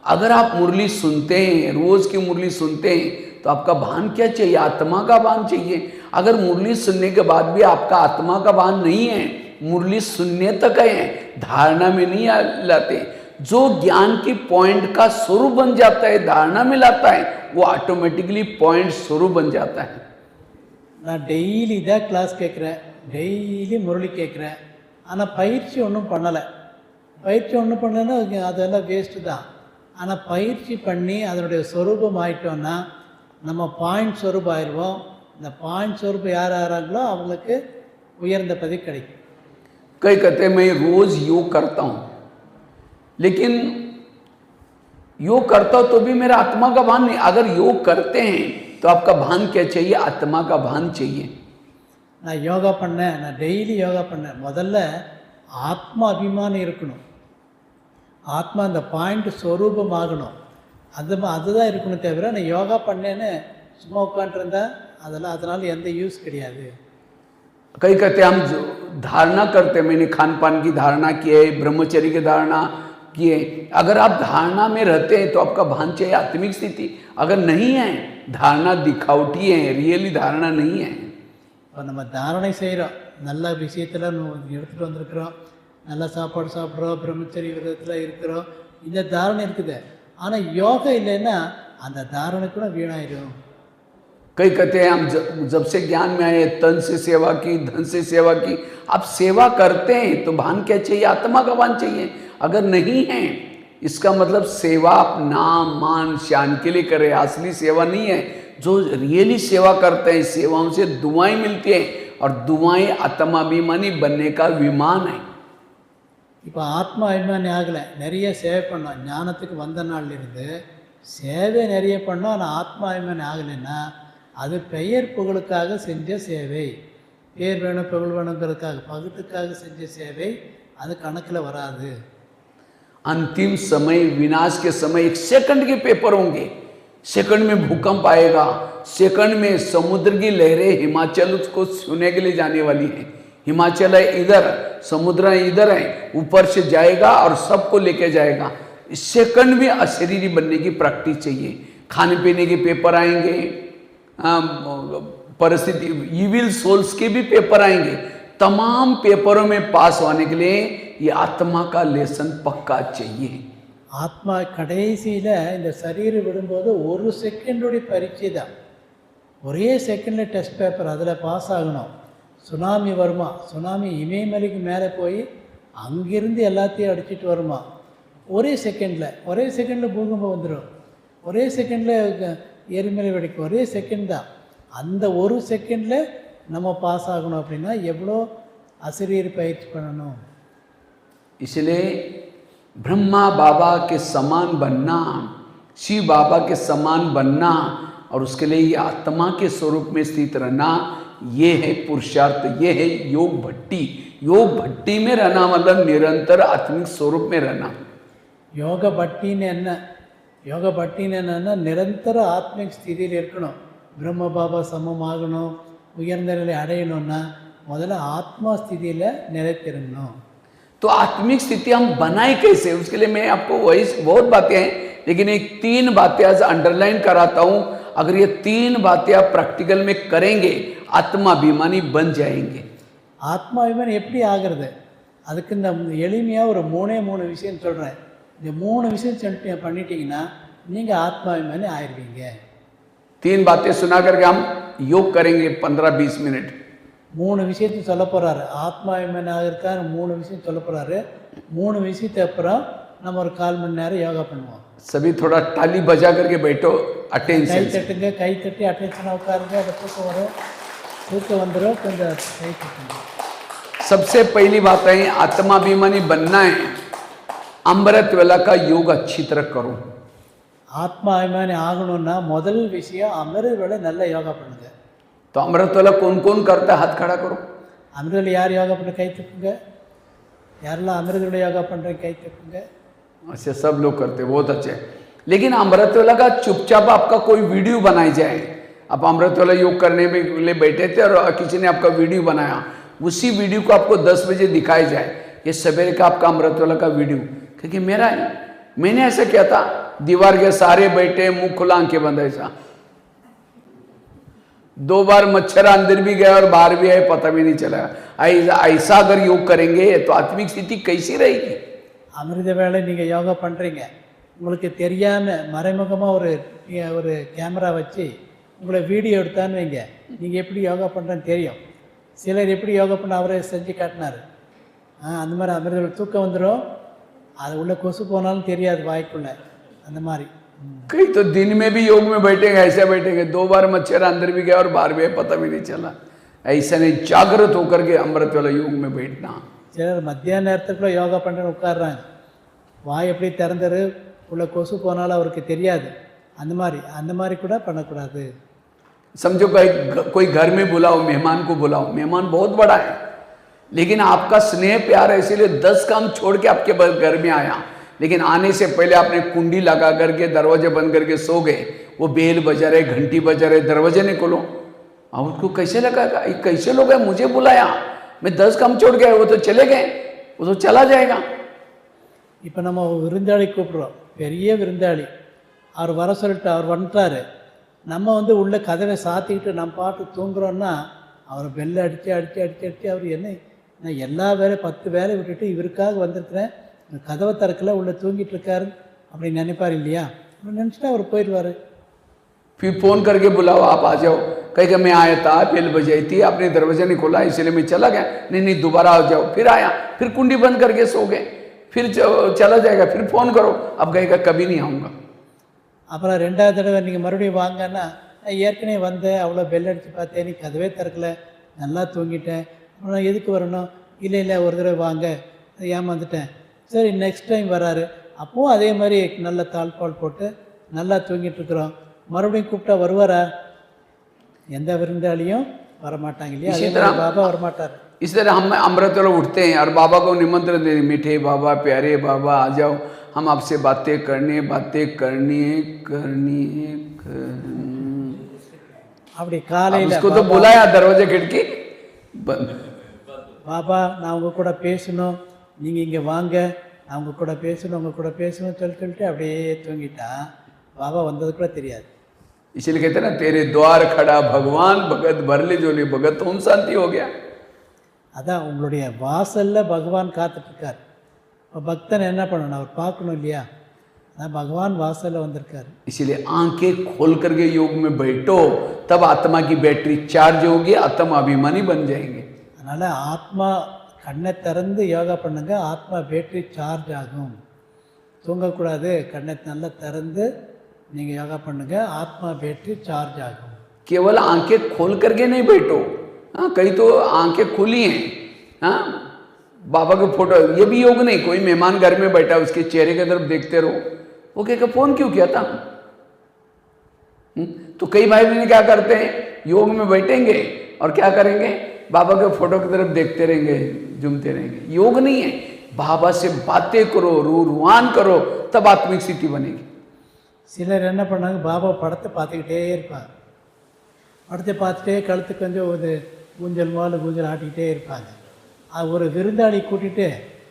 अगर आप मुरली सुनते हैं, रोज की मुरली सुनते हैं, तो आपका भान क्या चाहिए? आत्मा का भान चाहिए. अगर मुरली सुनने के बाद भी आपका आत्मा का भान नहीं है, मुरली सुनने तक है, धारणा में नहीं लाते. जो ज्ञान की पॉइंट का स्वरूप बन जाता है, धारणा में लाता है, वो ऑटोमेटिकली पॉइंट स्वरूप बन जाता है. நான் டெய்லி இதாக கிளாஸ் கேட்குறேன், டெய்லி முரளி கேட்குறேன், ஆனால் பயிற்சி ஒன்றும் பண்ணலை. பயிற்சி ஒன்றும் பண்ணலைன்னா அதெல்லாம் வேஸ்ட்டு தான். ஆனால் பயிற்சி பண்ணி அதனுடைய ஸ்வரூபம் ஆயிட்டோன்னா நம்ம பாயிண்ட் ஸ்வரூபம் ஆயிடுவோம். இந்த பாயிண்ட் ஸ்வரூபம் யார் ஆகிறாங்களோ அவங்களுக்கு உயர்ந்த பதவி கிடைக்கும். कई कहते हैं मैं रोज योग करता हूँ, लेकिन योग करता हूँ तो भी मेरा आत्मा का भान नहीं. अगर योग करते हैं तो आपका भान क्या चाहिए? आत्मा का भान चाहिए. நான் யோகா பண்ணேன், நான் டெய்லி யோகா பண்ணேன், முதல்ல ஆத்மா அபிமானம் இருக்கணும். ஆத்மா அந்த பாயிண்ட் ஸ்வரூபம் ஆகணும். அதுதான் இருக்கணும். தவிர நான் யோகா பண்ணேன்னு சும்மா உட்காந்துருந்தா அதனால் எந்த யூஸ் கிடையாது. कई कहते हम धारणा करते, मैंने खान पान की धारणा की है, ब्रह्मचर्य की धारणा की है. अगर आप धारणा में रहते हैं तो आपका भान चाहिए आत्मिक स्थिति. अगर नहीं है, धारणा दिखावटी है, रियली धारणा नहीं है. இப்போ நம்ம தாரணை செய்கிறோம், நல்ல விஷயத்தில் எடுத்துகிட்டு வந்திருக்கிறோம், நல்ல சாப்பாடு சாப்பிட்றோம், பிரம்மச்சரிய விதத்தில் இருக்கிறோம், இந்த தாரணை இருக்குது. ஆனால் யோகா இல்லைன்னா அந்த தாரணை கூட வீணாயிடும். कई कहते हैं हम जब से ज्ञान में आए, तन से सेवा की, धन से सेवा की. आप सेवा करते हैं तो भान क्या चाहिए? आत्मा का भान चाहिए. अगर नहीं है, इसका मतलब सेवा आप नाम मान शान के लिए करें, असली सेवा नहीं है. जो रियली सेवा करते हैं, सेवाओं से दुआएं मिलती हैं, और दुआएं आत्माभिमानी बनने का विमान है. இப்போ ஆத்மா அபிமானி ஆகலை, நிறைய சேவை பண்ணோம், ஞானத்துக்கு வந்த நாள்லேருந்து சேவை நிறைய பண்ணோம். ஆனால் ஆத்மா அபிமானி ஆகலைன்னா அது பெயர் புகழுக்காக செஞ்ச சேவை, பேர் வேணும் புகழ் வேணுங்கிறதுக்காக பகுத்துக்காக செஞ்ச சேவை, அது கணக்கில் வராது. अंतिम समय, विनाश के समय 1 सेकंड के पेपर होंगे. सेकंड में भूकंप आएगा, सेकंड में समुद्र की लहरें हिमाचल को छूने के लिए जाने वाली है. हिमाचल है इधर, समुद्र इधर है, ऊपर से जाएगा और सबको लेके जाएगा. इस सेकंड में अशरीरी बनने की प्रैक्टिस चाहिए. खाने पीने के पेपर आएंगे, परिस्थिति इविल सोल्स के भी पेपर आएंगे. तमाम पेपरों में पास होने के लिए ये आत्मा का लेसन पक्का चाहिए. ஆத்மா கடைசியில் இந்த சரீரம் விடும்போது 1 செகண்டுடைய பரீட்சை தான். ஒரே செகண்டில் டெஸ்ட் பேப்பர், அதில் பாஸ் ஆகணும். சுனாமி வருமா, சுனாமி இமயமலைக்கு மேலே போய் அங்கிருந்து எல்லாத்தையும் அடிச்சிட்டு வருமா, ஒரே செகண்டில் பூகம்பம் வந்துடும், ஒரே செகண்டில் எரிமலை வெடிக்கும், ஒரே செகண்ட் தான். அந்த 1 செகண்டில் நம்ம பாஸ் ஆகணும் அப்படின்னா எவ்வளோ அசிரியர் பயிற்சி பண்ணணும். इसलिए ब्रह्मा बाबा के समान बनना, शिव बाबा के समान बनना, और उसके लिए ये आत्मा के स्वरूप में स्थित रहना, ये है पुरुषार्थ, ये है योग भट्टी. योग भट्टी में रहना मतलब निरंतर आत्मिक स्वरूप में रहना. யோக பட்டின்னு என்ன? யோக பட்டின்னு என்னன்னா நிரந்தர ஆத்மிக் ஸ்திதியில் இருக்கணும். பிரம்ம பாபா சமமாகணும், உயர்ந்த நிலை அடையணும்னா முதல்ல ஆத்மா ஸ்திதியில் நிலைத்திருக்கணும். तो आत्मिक स्थिति हम बनाए कैसे? उसके लिए मैं आपको वही बहुत बातें हैं, लेकिन एक 3 बातें आज अंडरलाइन कराता हूँ. अगर ये 3 बातें आप प्रैक्टिकल में करेंगे, आत्माभिमानी बन जाएंगे. ஆத்மா அபிமானி எப்படி ஆகிறது? அதுக்கு இந்த எளிமையாக ஒரு 3 விஷயம் சொல்கிறேன். இந்த 3 விஷயம் பண்ணிட்டீங்கன்னா நீங்கள் ஆத்மாபிமானி ஆயிடுவீங்க. 3 बातें सुना करके हम योग करेंगे 15-20 मिनट. 3 விஷயத்தை சொல்ல போகிறாரு. ஆத்மாபிமானி ஆகிறதுக்காக 3 விஷயம் சொல்ல போகிறாரு. 3 விஷயத்தை அப்புறம் நம்ம ஒரு 1/4 மணி நேரம் யோகா பண்ணுவோம். सभी थोड़ा ताली बजा करके बैठो, अटेंशन. கை தட்டுங்க, கை தட்டி அட்டென்ஷனாக உட்காருங்க. அது தூக்கம் வரும், தூக்கம் வந்துடும், கொஞ்சம் கை தட்டுங்க. सबसे पहली बात है, आत्माभिमानी बनना है, अमृत वेला का योग अच्छी तरह करो. ஆத்மா அபிமானி ஆகணும்னா முதல் விஷயம் அமிர்த வேளை நல்ல யோகா பண்ணுங்க. तो अमृत वेला कौन कौन करता है? हाथ खड़ा करो. அமிர்த வேளை யார் யோகா பண்ண கை தூக்குங்க. யாரெல்லாம் अमृत वेला योगा பண்ணுறீங்க கை தூக்குங்க. ऐसे सब लोग करते, बहुत अच्छे. लेकिन अमृत वेला का चुपचाप आपका कोई वीडियो बनाई जाए. आप अमृत वेला योग करने में लिए बैठे थे और किसी ने आपका वीडियो बनाया, उसी वीडियो को आपको 10 बजे दिखाई जाए, ये सवेरे का आपका अमृत वेला का वीडियो, क्योंकि मेरा है, मैंने ऐसा किया था. दीवार के सारे बैठे, मुंह खुला, आंखें बंद, ऐसा 2 बार मच्छर अंदर भी गया और बाहर भी आए, पता भी नहीं चला. ऐसा अगर योग करेंगे तो आत्मिक स्थिति कैसी रहेगी? அமிர்த வேளை நீங்கள் யோகா பண்ணுறீங்க, உங்களுக்கு தெரியாமல் மறைமுகமாக ஒரு கேமரா வச்சு உங்களை வீடியோ எடுத்தான்னு வைங்க, நீங்கள் எப்படி யோகா பண்ணுறேன்னு தெரியும். சிலர் எப்படி யோகா பண்ண அவரே செஞ்சு காட்டினார். அந்த மாதிரி அமிர்த வேளை தூக்கம் வந்துடும், அது உள்ள கொசு போனாலும் தெரியாது வாய்க்குள்ள, அந்த மாதிரி. कई तो दिन में भी योग में बैठेंगे, ऐसे बैठेंगे, 2 बार मच्छर अंदर भी गया और बाहर भी, पता भी नहीं चला. ऐसा नहीं, जागृत होकर के अमृत वाला योग में बैठना. சிலர் மத்தியான நேரத்துக்குள்ளே யோகா பண்ணுறேன்னு உட்காடுறாங்க, வாய் எப்படி திறந்துரு உள்ள கொசு போனாலும் அவருக்கு தெரியாது. அந்த மாதிரி கூட பண்ணக்கூடாது. समझो कोई घर में बुलाओ, मेहमान को बुलाओ, मेहमान बहुत बड़ा है, लेकिन आपका स्नेह प्यार है, इसीलिए 10 काम छोड़ के आपके घर में आया, लेकिन आने से पहले आपने कुंडी लगा करके दरवाजे बंद करके सो गए. वो बेल बजा रहे, घंटी बजा रहे, दरवाजे नहीं खोलो, अब उसको कैसे लगेगा? ये कैसे लोग हैं, मुझे बुलाया, मैं 10 काम छोड़ गया, वो तो चले गए, वो तो चला जाएगा. இப்போ நம்ம விருந்தாளி கூப்பிட்றோம், பெரிய விருந்தாளி, அவர் வர சொல்லிட்டு அவர் வந்துட்டார், நம்ம உள்ள கதவை சாத்திக்கிட்டு நம்ம பாட்டு தூங்குறோன்னா அவர் பெல்லை அடித்து அவர் என்ன, நான் எல்லா வேலையும் 10 வேலை விட்டுட்டு இவருக்காக வந்திருக்கிறேன், கதவை திறக்கல, உள்ள தூங்கிட்டு இருக்காரு அப்படின்னு நினைப்பார் இல்லையா? அப்படி நினச்சிட்டு அவர் போயிடுவார். फिर फोन करके बुलाओ, आप आ जाओ, कहीं मैं आया था, बेल बजाई थी, आपने दरवाजा नहीं खोला इसलिए मैं चला गया. नहीं दोबारा आ जाओ. फिर आया, फिर कुंडी बंद करके सो गए, फिर चला जाएगा, फिर फोन करो, अब कहेगा कभी नहीं आऊँगा. அப்புறம் 2வது தடவை நீங்கள் மறுபடியும் வாங்கன்னா, ஏற்கனவே வந்தேன், அவ்வளோ பெல் அடித்து பார்த்தேன், நீ கதவே திறக்கல, நல்லா தூங்கிட்டேன், அப்புறம் எதுக்கு வரணும்? இல்லை ஒரு தடவை வாங்க, ஏமாந்துட்டேன். சரி நெக்ஸ்ட் டைம் வராரு, அப்போவும் அதே மாதிரி நல்ல தாழ்பால் போட்டு நல்லா தூங்கிட்டு இருக்கிறோம், மறுபடியும் கூப்பிட்டா வருவாரா? எந்த விருந்தாளியும் வரமாட்டாங்க இல்லையா? அதே மாதிரி பாபா வரமாட்டார். इस तरह हम अमृत वेला उठते हैं और बाबा को निमंत्रण देते, मीठे बाबा, प्यारे बाबा, आ जाओ, हम आपसे बातें करनी அப்படி காலையில் उसको तो बुलाया, दरवाजे खिड़की बंद. பாபா நான் உங்கள் கூட பேசணும், நீங்கள் இங்கே வாங்க, நான் உங்கள் கூட பேசணும் சொல்லிட்டு அப்படியே தூங்கிட்டா பாபா வந்தது கூட தெரியாது. इसलिए कहते ना, तेरे द्वार खड़ा भगवान, भगत भरले जोली भगत, तुम शांति हो गया. அதான் உங்களுடைய வாசலில் பகவான் காத்துட்ருக்கார். இப்போ பக்தன் என்ன பண்ணணும்? அவர் பார்க்கணும் இல்லையா? அதான் பகவான் வாசலில் வந்திருக்கார். इसलिए आंखें खोल करके योग में बैठो, तब आत्मा की बैटरी चार्ज होगी, आत्मा अभिमानी बन जाएंगे. அதனால் ஆத்மா கண்ணை திறந்து யோகா பண்ணுங்க, ஆத்மா பேட்டரி சார்ஜ் ஆகும். தூங்கக்கூடாது, கண்ணை நல்லா திறந்து நீங்கள் யோகா பண்ணுங்க, ஆத்மா பேட்டரி சார்ஜ் ஆகும். केवल आंखें खोल करके नहीं बैठो. हाँ, कहीं तो आंखें खुली हैं, हाँ, बाबा के फोटो, ये भी योग नहीं. कोई मेहमान घर में बैठा, उसके चेहरे की तरफ देखते रहो, वो कहेगा फोन क्यों किया था? तो कई भाई बहन क्या करते हैं, योग में बैठेंगे और क्या करेंगे, बाबा के फोटो की तरफ देखते रहेंगे, झूमते रहेंगे. योग नहीं है, बाबा से बातें करो, रूहान करो, तब आत्मिक स्थिति बनेगी. சிலர் என்ன பண்ணாங்க, பாபா படத்தை பார்த்துக்கிட்டே இருப்பாங்க, படத்தை பார்த்துட்டே கழுத்துக்கு ஒரு ஊஞ்சல் ஆட்டிக்கிட்டே இருப்பாங்க. ஒரு விருந்தாளி கூட்டிகிட்டு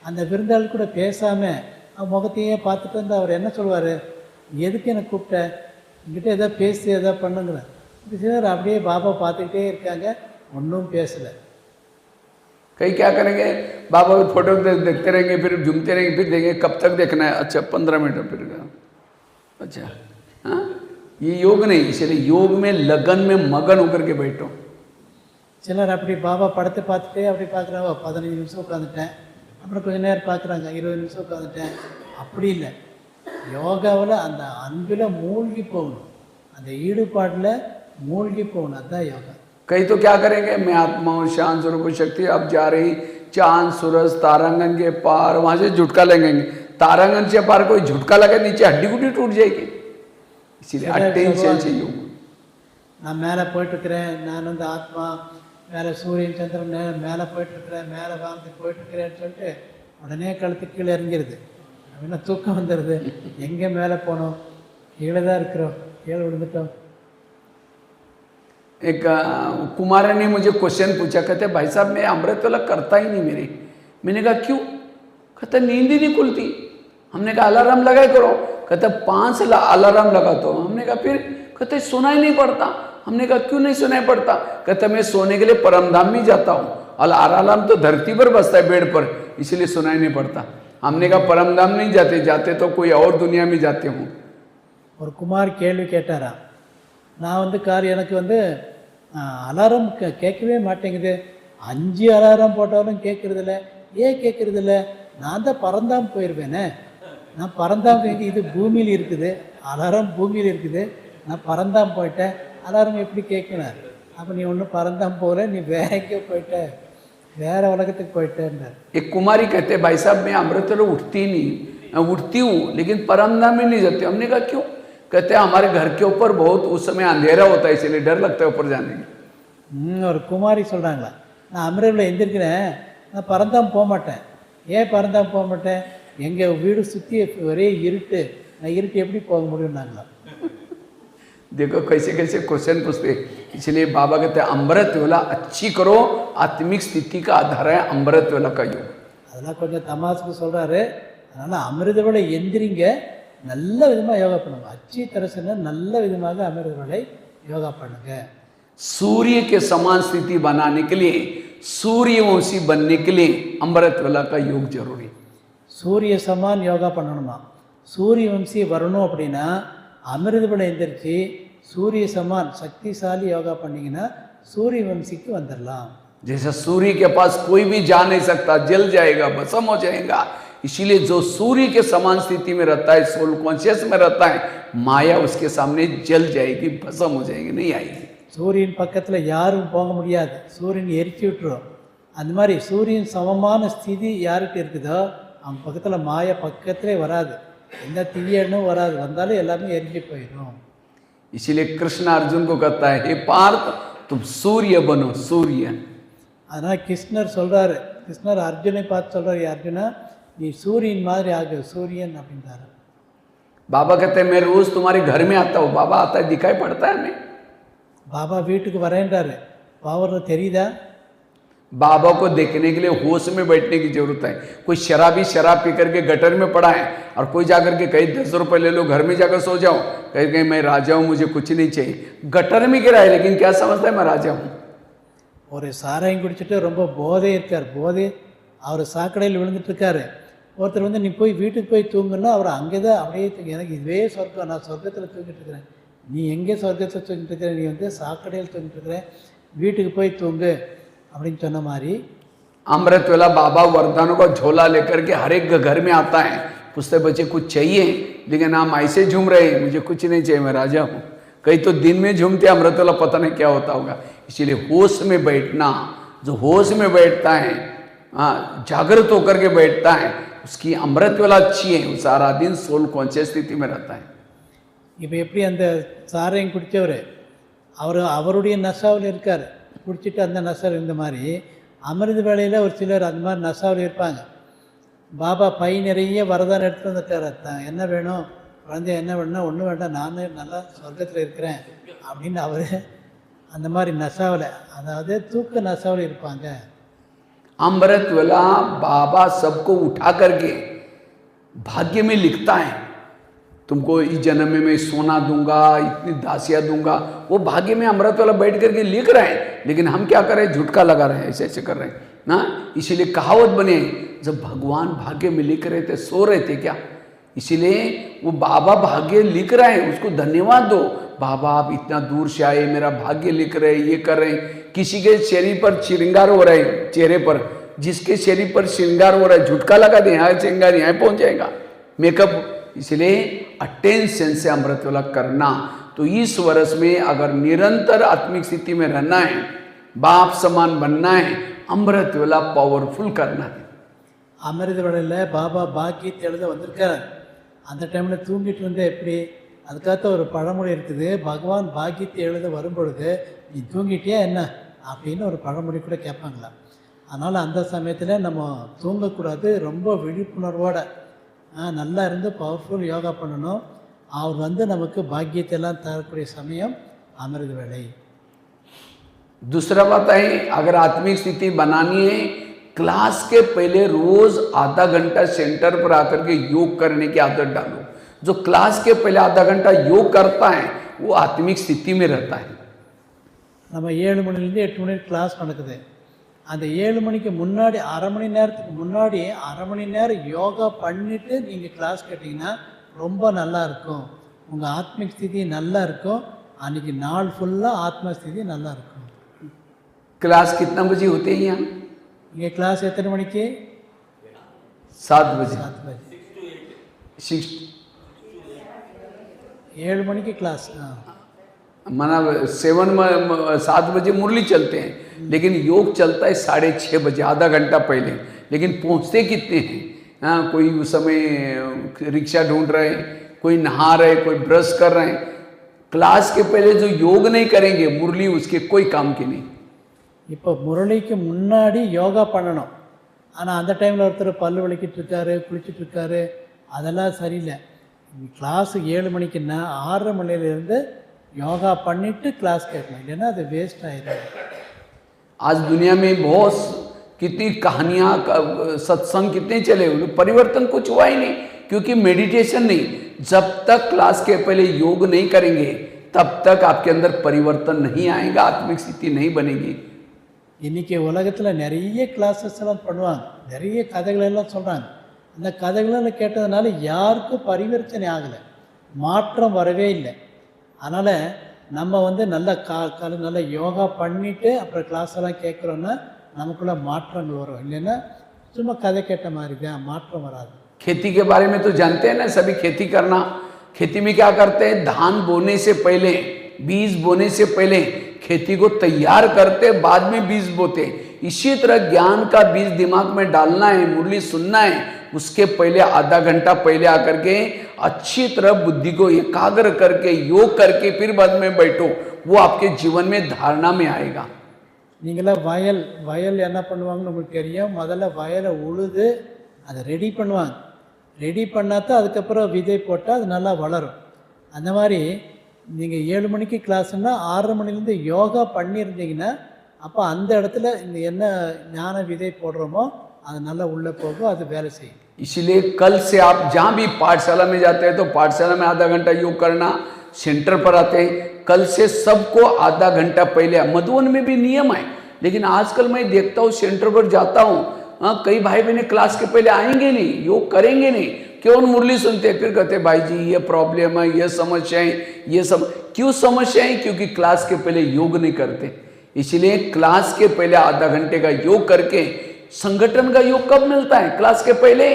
அந்த விருந்தாளி கூட பேசாமல் முகத்தையே பார்த்துட்டு வந்து அவர் என்ன சொல்லுவார், எதுக்கு என்னை கூப்பிட்ட, என்கிட்ட எதாவது பேசி எதாவது பண்ணுங்கிற. சிலர் அப்படியே பாபா பார்த்துக்கிட்டே இருக்காங்க, ஒன்றும் பேசலை. कई क्या करेंगे, बाबा के फोटो देखते रहेंगे, फिर झूमते रहेंगे, फिर देखेंगे कब तक देखना है, अच्छा 15 मिनट फिर, अच्छा. हाँ, ये योग नहीं. इसलिए योग में लगन में मगन होकर के बैठो. சிலர் அப்படி பாபா படத்தை பார்த்துட்டே அப்படி பார்க்குறாங்க, 15 நிமிஷம் உட்காந்துட்டேன், அப்புறம் கொஞ்சம் நேரம் பார்க்குறாங்க, 20 நிமிஷம் உட்காந்துட்டேன். அப்படி இல்லை, யோகாவில் அந்த அன்பில் மூழ்கி போகணும், அந்த ஈடுபாட்டில் மூழ்கி போகணும், அதுதான் யோகா. कई तो क्या करेंगे, मैं आत्मा हूँ, शांत स्वरूप शक्ति, अब जा रही चांद सूरज तारांगन के पार, वहां से झुटका लगेंगे, तारांगन से पार कोई झुटका लगे नीचे हड्डी गुड्डी टूट जाएगी। इसीलिए अटेंशन चाहिए योग। நான் மேலே போயிட்டுருக்கிறேன், நான் வந்து ஆத்மா மேலே சூரியன் சந்திரன் மேலே போயிட்டுருக்கிறேன், மேலே வானத்துக்கு போயிட்டுருக்கிறேன்னு சொல்லிட்டு உடனே கழுத்து கீழே இறங்கிடுது. அப்படின்னா தூக்கம் வந்துடுது. எங்கே மேலே போனோம், கீழே தான் இருக்கிறோம், கீழே விழுந்துட்டோம். एक कुमार ने मुझे क्वेश्चन पूछा, कहते भाई साहब मैं अमृत वाला करता ही नहीं मेरे। मैंने कहा क्यों? कहते नींद ही नहीं खुलती। हमने कहा अलार्म लगाए करो। कहते 5 अलार्म लगाता हूँ। हमने कहा फिर? कहते सुनाई नहीं पड़ता। हमने कहा क्यों नहीं सुनाई पड़ता? कहते मैं सोने के लिए परमधाम में जाता हूँ और अलार्म तो धरती पर बजता है बेड पर, इसलिए सुनाई नहीं पड़ता। हमने कहा परमधाम नहीं जाते, जाते तो कोई और दुनिया में जाते हूँ। ஒரு குமார் கேள்வி கேட்டாரா, நான் வந்து எனக்கு வந்து அலாரம் கேட்கவே மாட்டேங்குது, 5 அலாரம் போட்டாலும் கேட்குறதில்ல, ஏன் கேட்குறதில்ல? நான் தான் பறந்தாம் போயிடுவேனே, நான் பறந்தாம், இது பூமியில் இருக்குது, அலாரம் பூமியில் இருக்குது, நான் பறந்தாம் போயிட்டேன், அலாரம் எப்படி கேட்கணும்? அப்போ நீ ஒன்றும் பறந்தாம் போகல, நீ வேற எங்கேயோ போயிட்ட, வேற உலகத்துக்கு போயிட்டேன்னார்। एक कुमारी कहते भाई साहब मैं अमृत वेला उठती नहीं, उठती हूँ लेकिन परमधाम में नहीं जाती। हमने कहा क्यों? कहते हैं हमारे घर के ऊपर बहुत उस समय अंधेरा होता है, इसलिए डर लगता है ऊपर जाने की। ஒரு குமாரி சொல்கிறாங்களா, நான் அமிர்தவில் எந்திருக்கிறேன், நான் பறந்தாம் போக மாட்டேன், ஏன் பறந்தாம் போக மாட்டேன்? எங்கள் வீடு சுற்றி ஒரே இருட்டு, நான் இருட்டு எப்படி போக முடியும்னாங்களா। देखो कैसे कैसे क्वेश्चन पूछते। इसलिए बाबा कहते हैं अमृत वेला अच्छी करो, आत्मिक स्थिति का आधार है अमृत वेला का योग। அதெல்லாம் கொஞ்சம் தமாசுக்கு சொல்கிறாரு। அதனால் அமிர்த வேளை எந்திரிங்க, நல்ல விதமாக யோகா பண்ணுங்க, அச்சி தரசுன்னா நல்ல விதமாக அமிர்த வேளை யோகா பண்ணுங்க। सूर्य के समान स्थिति बनाने के लिए, सूर्यवंशी बनने के लिए अमृत वेला का योग जरूरी। சூரிய சமான் யோகா பண்ணணுமா? சூரிய வம்சி வரணும் அப்படின்னா அமிர்த வேளை எந்திரிச்சு சூரிய சமான் சக்திசாலி யோகா பண்ணிங்கன்னா சூரிய வம்சிக்கு வந்துடலாம்। जैसा सूर्य के पास कोई भी जा नहीं सकता, जल जाएगा, भस्म हो जाएगा, इसीलिए जो सूर्य के समान स्थिति में रहता है, सोल कॉन्शियस में रहता है, माया उसके सामने जल जाएगी, भस्म हो जाएगी, नहीं आएगी। சூரியன் பக்கத்தில் யாரும் போக முடியாது, சூரியன் எரிச்சு விட்டுரும்। அந்த மாதிரி சூரியன் சமமான ஸ்திதி யார்கிட்ட இருக்குதோ அவங்க பக்கத்தில் மாய பக்கத்திலே வராது, எந்த தீயனும் வராது, வந்தாலும் எல்லாமே எரிஞ்சு போயிடும்। इसीलिए कृष्ण अर्जुन को कहता है हे पार्थ तुम सूर्य बनो, सूर्य। அதனால் கிருஷ்ணர் சொல்கிறாரு, கிருஷ்ணர் அர்ஜுனை பார்த்து சொல்கிறார், அர்ஜுனா நீ சூரியன் மாதிரி ஆகு, சூரியன் அப்படின்றாரு। बाबा कहते हैं मैं रोज तुम्हारे घर में आता हूँ। बाबा आता है, दिखाई पड़ता है हमें? பாபா வீட்டுக்கு வரேன்றாரு, பவர் தெரியுதா? बाबा को देखने के लिए होश में बैठने की जरूरत है। कोई शराबी शराब पी करके गटर में पड़ा है और कोई जाकर के कहीं 10 रुपये ले लो, घर में जाकर सो जाओ, कहीं मैं राजा हूँ, मुझे कुछ नहीं चाहिए। गटर में गिरा है लेकिन क्या समझता है मैं राजा हूँ। ஒரு சாராயம் குடிச்சிட்டு ரொம்ப போதை இருக்கார், போதை அவர் சாக்கடையில் விழுந்துட்டு இருக்காரு। ஒருத்தர் வந்து நீ போய் வீட்டுக்கு போய் தூங்குன்னா அவர் அங்கே தான் அப்படியே எனக்கு இதுவே சொர்க்கம், நான் சொர்க்கத்தில் தூங்கிட்டு இருக்கிறேன், நீ எங்கே சொர்க்கத்தில் தூங்கிட்டு இருக்கிற, நீ வந்து சாக்கடையில் தூங்கிட்டு இருக்கிற, வீட்டுக்கு போய் தூங்கு அப்படின்னு சொன்ன மாதிரி अमृत वेला बाबा वरदानों का झोला लेकर के हर एक घर में आता है, पूछते बच्चे कुछ चाहिए, लेकिन हम ऐसे झूम रहे मुझे कुछ नहीं चाहिए, मैं राजा हूँ। कई तो दिन में झूमते अमृत वेला पता नहीं क्या होता होगा। इसीलिए होश में बैठना, जो होश में बैठता है, जागृत होकर के बैठता है, उसकी अमृत वेला अच्छी है, वो सारा दिन सोल कॉन्शियस स्थिति में रहता है। இப்போ எப்படி அந்த சாராயம் குடித்தவர் அவர் அவருடைய நசாவில் இருக்கார், குடிச்சிட்டு அந்த நசாவில் இருந்த மாதிரி அமிர்த வேளையில் ஒரு சிலர் அந்த மாதிரி நசாவில் இருப்பாங்க। பாபா பை நிறைய வரதானம் எடுத்துகிட்டு வந்துட்டார், என்ன வேணும் குழந்தை, என்ன வேணும்னா ஒன்றும் வேண்டாம், நான் நல்லா சொர்க்கத்தில் இருக்கிறேன் அப்படின்னு அவர் அந்த மாதிரி நசாவில், அதாவது தூக்க நசாவில் இருப்பாங்க। अमृत वेला बाबा सबको उठा करके भाग्य में लिखता है, तुमको इस जन्म में मैं सोना दूंगा, इतनी दासियाँ दूंगा, वो भाग्य में अमृत वाला बैठ करके लिख रहे हैं। लेकिन हम क्या कर रहे हैं, झुटका लगा रहे हैं, ऐसे ऐसे कर रहे हैं ना। इसीलिए कहावत बने, जब भगवान भाग्य में लिख रहे थे सो रहे थे क्या? इसीलिए वो बाबा भाग्य लिख रहे हैं, उसको धन्यवाद दो। बाबा आप इतना दूर से आए, मेरा भाग्य लिख रहे, ये कर रहे हैं। किसी के शरीर पर श्रृंगार हो रहा है, चेहरे पर, जिसके शरीर पर श्रृंगार हो रहा है, झुटका लगा दे, यहाँ श्रृंगार यहाँ पहुँच जाएगा, मेकअप। इसलिए अटेंशन से अमृत वेला करना। तो इस वर्ष में अगर निरंतर आत्मिक स्थिति में रहना है, बाप समान बनना है, अमृत वेला पावरफुल करना है। அமிர்த வேளையில் பாபா பாக்கியத்தை எழுத வந்திருக்கார். அந்த டைமில் தூங்கிட்டு இருந்தே எப்படி? அதுக்காக ஒரு பழமொழி இருக்குது, பகவான் பாக்கியத்தை எழுத வரும்பொழுது நீ தூங்கிட்டியா என்ன அப்படின்னு ஒரு பழமொழி கூட கேட்பாங்களா. அதனால் அந்த சமயத்தில் நம்ம தூங்கக்கூடாது, ரொம்ப விழிப்புணர்வோடு நல்லா இருந்து பவர்ஃபுல் யோகா பண்ணணும். அவர் வந்து நமக்கு பாக்கியத்தை எல்லாம் தரக்கூடிய சமயம் அமிர்த வேளை. दूसरा बात है, अगर आत्मिक स्थिति बनानी है, क्लास के पहले रोज आधा घंटा सेंटर पर आकर के योग करने की आदत डालो। जो क्लास के पहले आधा घंटा योग करता है वो आत्मिक स्थिति में रहता है। நம்ம 7 மணிலேருந்து 8 மணி கிளாஸ் நடக்குது. அந்த 7 மணிக்கு முன்னாடி அரை மணி நேரத்துக்கு முன்னாடி அரை மணி நேரம் யோகா பண்ணிவிட்டு நீங்கள் கிளாஸ் கேட்டிங்கன்னா ரொம்ப நல்லா இருக்கும். உங்கள் ஆத்மிக் ஸ்திதி நல்லா இருக்கும். அன்றைக்கி நாள் ஃபுல்லாக ஆத்ம ஸ்திதி நல்லா இருக்கும். क्लास कितना बजे होते हैं यहाँ? இங்கே கிளாஸ் எத்தனை மணிக்கு? 7 बजे। 7 बजे 6 7 மணிக்கு கிளாஸ். माना 7 बजे मुरली चलते हैं, लेकिन योग चलता है 6:30 बजे, आधा घंटा पहले। लेकिन पहुँचते कितने हैं? हाँ, कोई उस समय रिक्शा ढूंढ रहे हैं, कोई नहा रहे, कोई ब्रश कर रहे हैं। क्लास के पहले जो योग नहीं करेंगे, मुरली उसके कोई काम की नहीं। இப்போ முரளிக்கு முன்னாடி யோகா பண்ணணும். ஆனால் அந்த டைமில் ஒருத்தர் பல்லு விளக்கிட்டு இருக்காரு, குளிச்சுட்டு இருக்காரு, அதெல்லாம் சரியில்லை. கிளாஸு 7 மணிக்குன்னா 6:30 மணிலேருந்து யோகா பண்ணிவிட்டு கிளாஸ் கேட்கணும், இல்லைன்னா அது வேஸ்ட் ஆகிடும். आज दुनिया में बहुत कितनी कहानियाँ, सत्संग कितने चले, परिवर्तन कुछ हुआ ही नहीं, क्योंकि मेडिटेशन नहीं। जब तक क्लास के पहले योग नहीं करेंगे तब तक आपके अंदर परिवर्तन नहीं आएगा, आत्मिक स्थिति नहीं बनेगी। இன்றைக்கி உலகத்தில் நிறைய கிளாஸஸ் எல்லாம் பண்ணுவாங்க, நிறைய கதைகளெல்லாம் சொல்கிறாங்க. அந்த கதைகளெல்லாம் கேட்டதுனால யாருக்கும் பரிவர்த்தனை ஆகலை, மாற்றம் வரவே இல்லை. அதனால் நம்ம வந்து நல்ல நல்ல யோகா பண்ணிவிட்டு அப்புறம் கிளாஸ் எல்லாம் கேட்குறோன்னா நமக்குள்ள மாற்றங்கள் வரும். இல்லைன்னா சும்மா கதை கேட்ட மாதிரி தான், மாற்றம் வராது. खेती के बारे में तो जानते हैं ना सभी, खेती करना। खेती में क्या करते हैं? धान बोने से पहले, बीज बोने से पहले खेती को तैयार करते, बाद में बीज बोते। इसी तरह ज्ञान का बीज दिमाग में डालना है, मुरली सुनना है, उसके पहले आधा घंटा पहले आकर के अच्छी तरह बुद्धि को एकाग्र करके योग करके फिर बाद में बैठो, वो आपके जीवन में धारणा में आएगा। நீங்களாம் வயல் என்ன பண்ணுவாங்கன்னு உங்களுக்கு தெரியும். முதல்ல வயலை உழுது அதை ரெடி பண்ணுவாங்க. ரெடி பண்ணாதான் அதுக்கப்புறம் விதை போட்டால் அது நல்லா வளரும். அந்த மாதிரி நீங்கள் 7 மணிக்கு கிளாஸ்னால் 6:30 மணிலேருந்து யோகா பண்ணியிருந்தீங்கன்னா அப்போ அந்த இடத்துல இந்த என்ன ஞான விதை போடுறோமோ அது நல்லா உள்ளே போகும், அது வேலை செய்யும். इसलिए कल से आप जहाँ भी पाठशाला में जाते हैं तो पाठशाला में आधा घंटा योग करना, सेंटर पर आते हैं कल से सबको आधा घंटा पहले। मधुबन में भी नियम है, लेकिन आजकल मैं देखता हूँ सेंटर पर जाता हूँ, कई भाई बहने क्लास के पहले आएंगे नहीं, योग करेंगे नहीं, केवल मुरली सुनते, फिर कहते भाई जी ये प्रॉब्लम है, ये समस्या है, ये सब क्यों समस्या है? क्योंकि क्लास के पहले योग नहीं करते। इसलिए क्लास के पहले आधा घंटे का योग करके, संगठन का योग कब मिलता है? क्लास के पहले।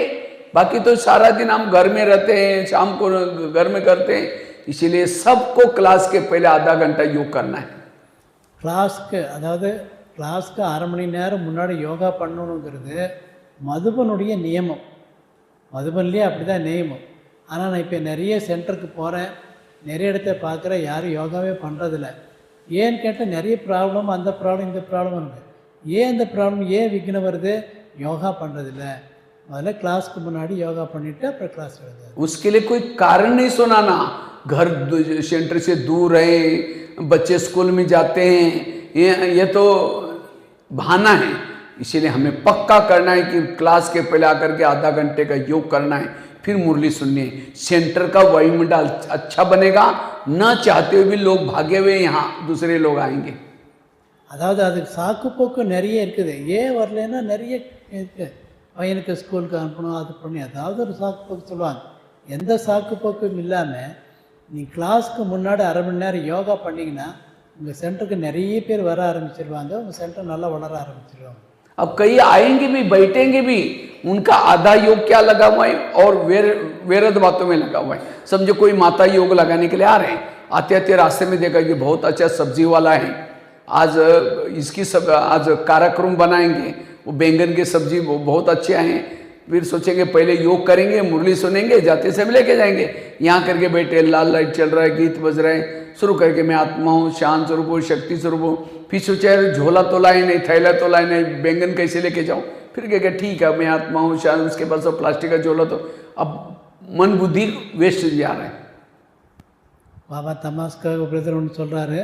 बाकी तो सारा दिन हम घर में रहते हैं, शाम को घर में करते हैं। इसीलिए सबको क्लास के पहले आधा घंटा योग करना है। கிளாஸ்க்கு அதாவது கிளாஸ்க்கு 1/2 மணி நேரம் முன்னாடி யோகா பண்ணணுங்கிறது மதுபனுடைய நியமம். மதுபன்லேயே அப்படி தான் நியமம். ஆனால் நான் இப்போ நிறைய சென்டருக்கு போகிறேன், நிறைய இடத்த பார்க்குறேன், யாரும் யோகாவே பண்ணுறதில்ல. ஏன்னு கேட்டால் நிறைய ப்ராப்ளம், அந்த ப்ராப்ளம் இந்த ப்ராப்ளம் இருக்குது. ஏன் இந்த ப்ராப்ளம், ஏன் விக்னம் வருது? யோகா பண்ணுறதில்ல. முதல்ல கிளாஸ்க்கு முன்னாடி யோகா பண்ணிவிட்டு அப்புறம் கிளாஸ் வருது. उसके लिए कोई कारण नहीं सुनाना। घर सेंटर से दूर है, बच्चे स्कूल में जाते हैं, ये तो बहाना है। इसीलिए हमें पक्का करना है कि क्लास के पहले आकर के आधा घंटे का योग करना है, फिर मुरली सुननी है। सेंटर का वायुमंडल अच्छा बनेगा, न चाहते हुए भी लोग भागे हुए यहाँ दूसरे लोग आएंगे। அதாவது அதுக்கு சாக்கு போக்கு நிறைய இருக்குது. ஏன் வரலன்னா நிறைய இருக்குது. பையனுக்கு ஸ்கூலுக்கு அனுப்பணும், அது பண்ணி ஏதாவது ஒரு சாக்கு போக்கு சொல்லுவாங்க. எந்த சாக்கு போக்கும் இல்லாமல் நீங்கள் கிளாஸ்க்கு முன்னாடி 1/2 மணி நேரம் யோகா பண்ணிங்கன்னா உங்கள் சென்டருக்கு நிறைய பேர் வர ஆரம்பிச்சிருவாங்க, உங்கள் சென்டர் நல்லா வளர ஆரம்பிச்சிருவாங்க. अब कई आएंगे भी, बैठेंगे भी, उनका आधा योग क्या लगा हुआ है और वेरद बातों में लगा हुआ है। समझो कोई माता योग लगाने के लिए आ रहे हैं, आते आते रास्ते में देखा कि बहुत अच्छा सब्जी वाला है, आज इसकी सब आज कार्यक्रम बनाएंगे, वो बैंगन की सब्जी वो बहुत अच्छे हैं, फिर सोचेंगे पहले योग करेंगे, मुरली सुनेंगे, जाते समय लेके जाएंगे, यहाँ करके बैठे लाल लाइट चल रहा है, गीत बज रहे हैं, शुरू करके मैं आत्मा हूँ, शांत स्वरूप हूँ, शक्ति स्वरूप हूँ, फिर सोचे झोला तो लाए नहीं, थैला तो लाए नहीं, बैंगन कैसे लेके जाऊँ, फिर क्या ठीक है मैं आत्मा हूँ शांत, उसके पास सब प्लास्टिक का झोला, तो अब मन बुद्धि वेस्ट जा रहा है. பாபா தமாஸ்க்காக பிரதர் ஒன்று சொல்கிறாரு.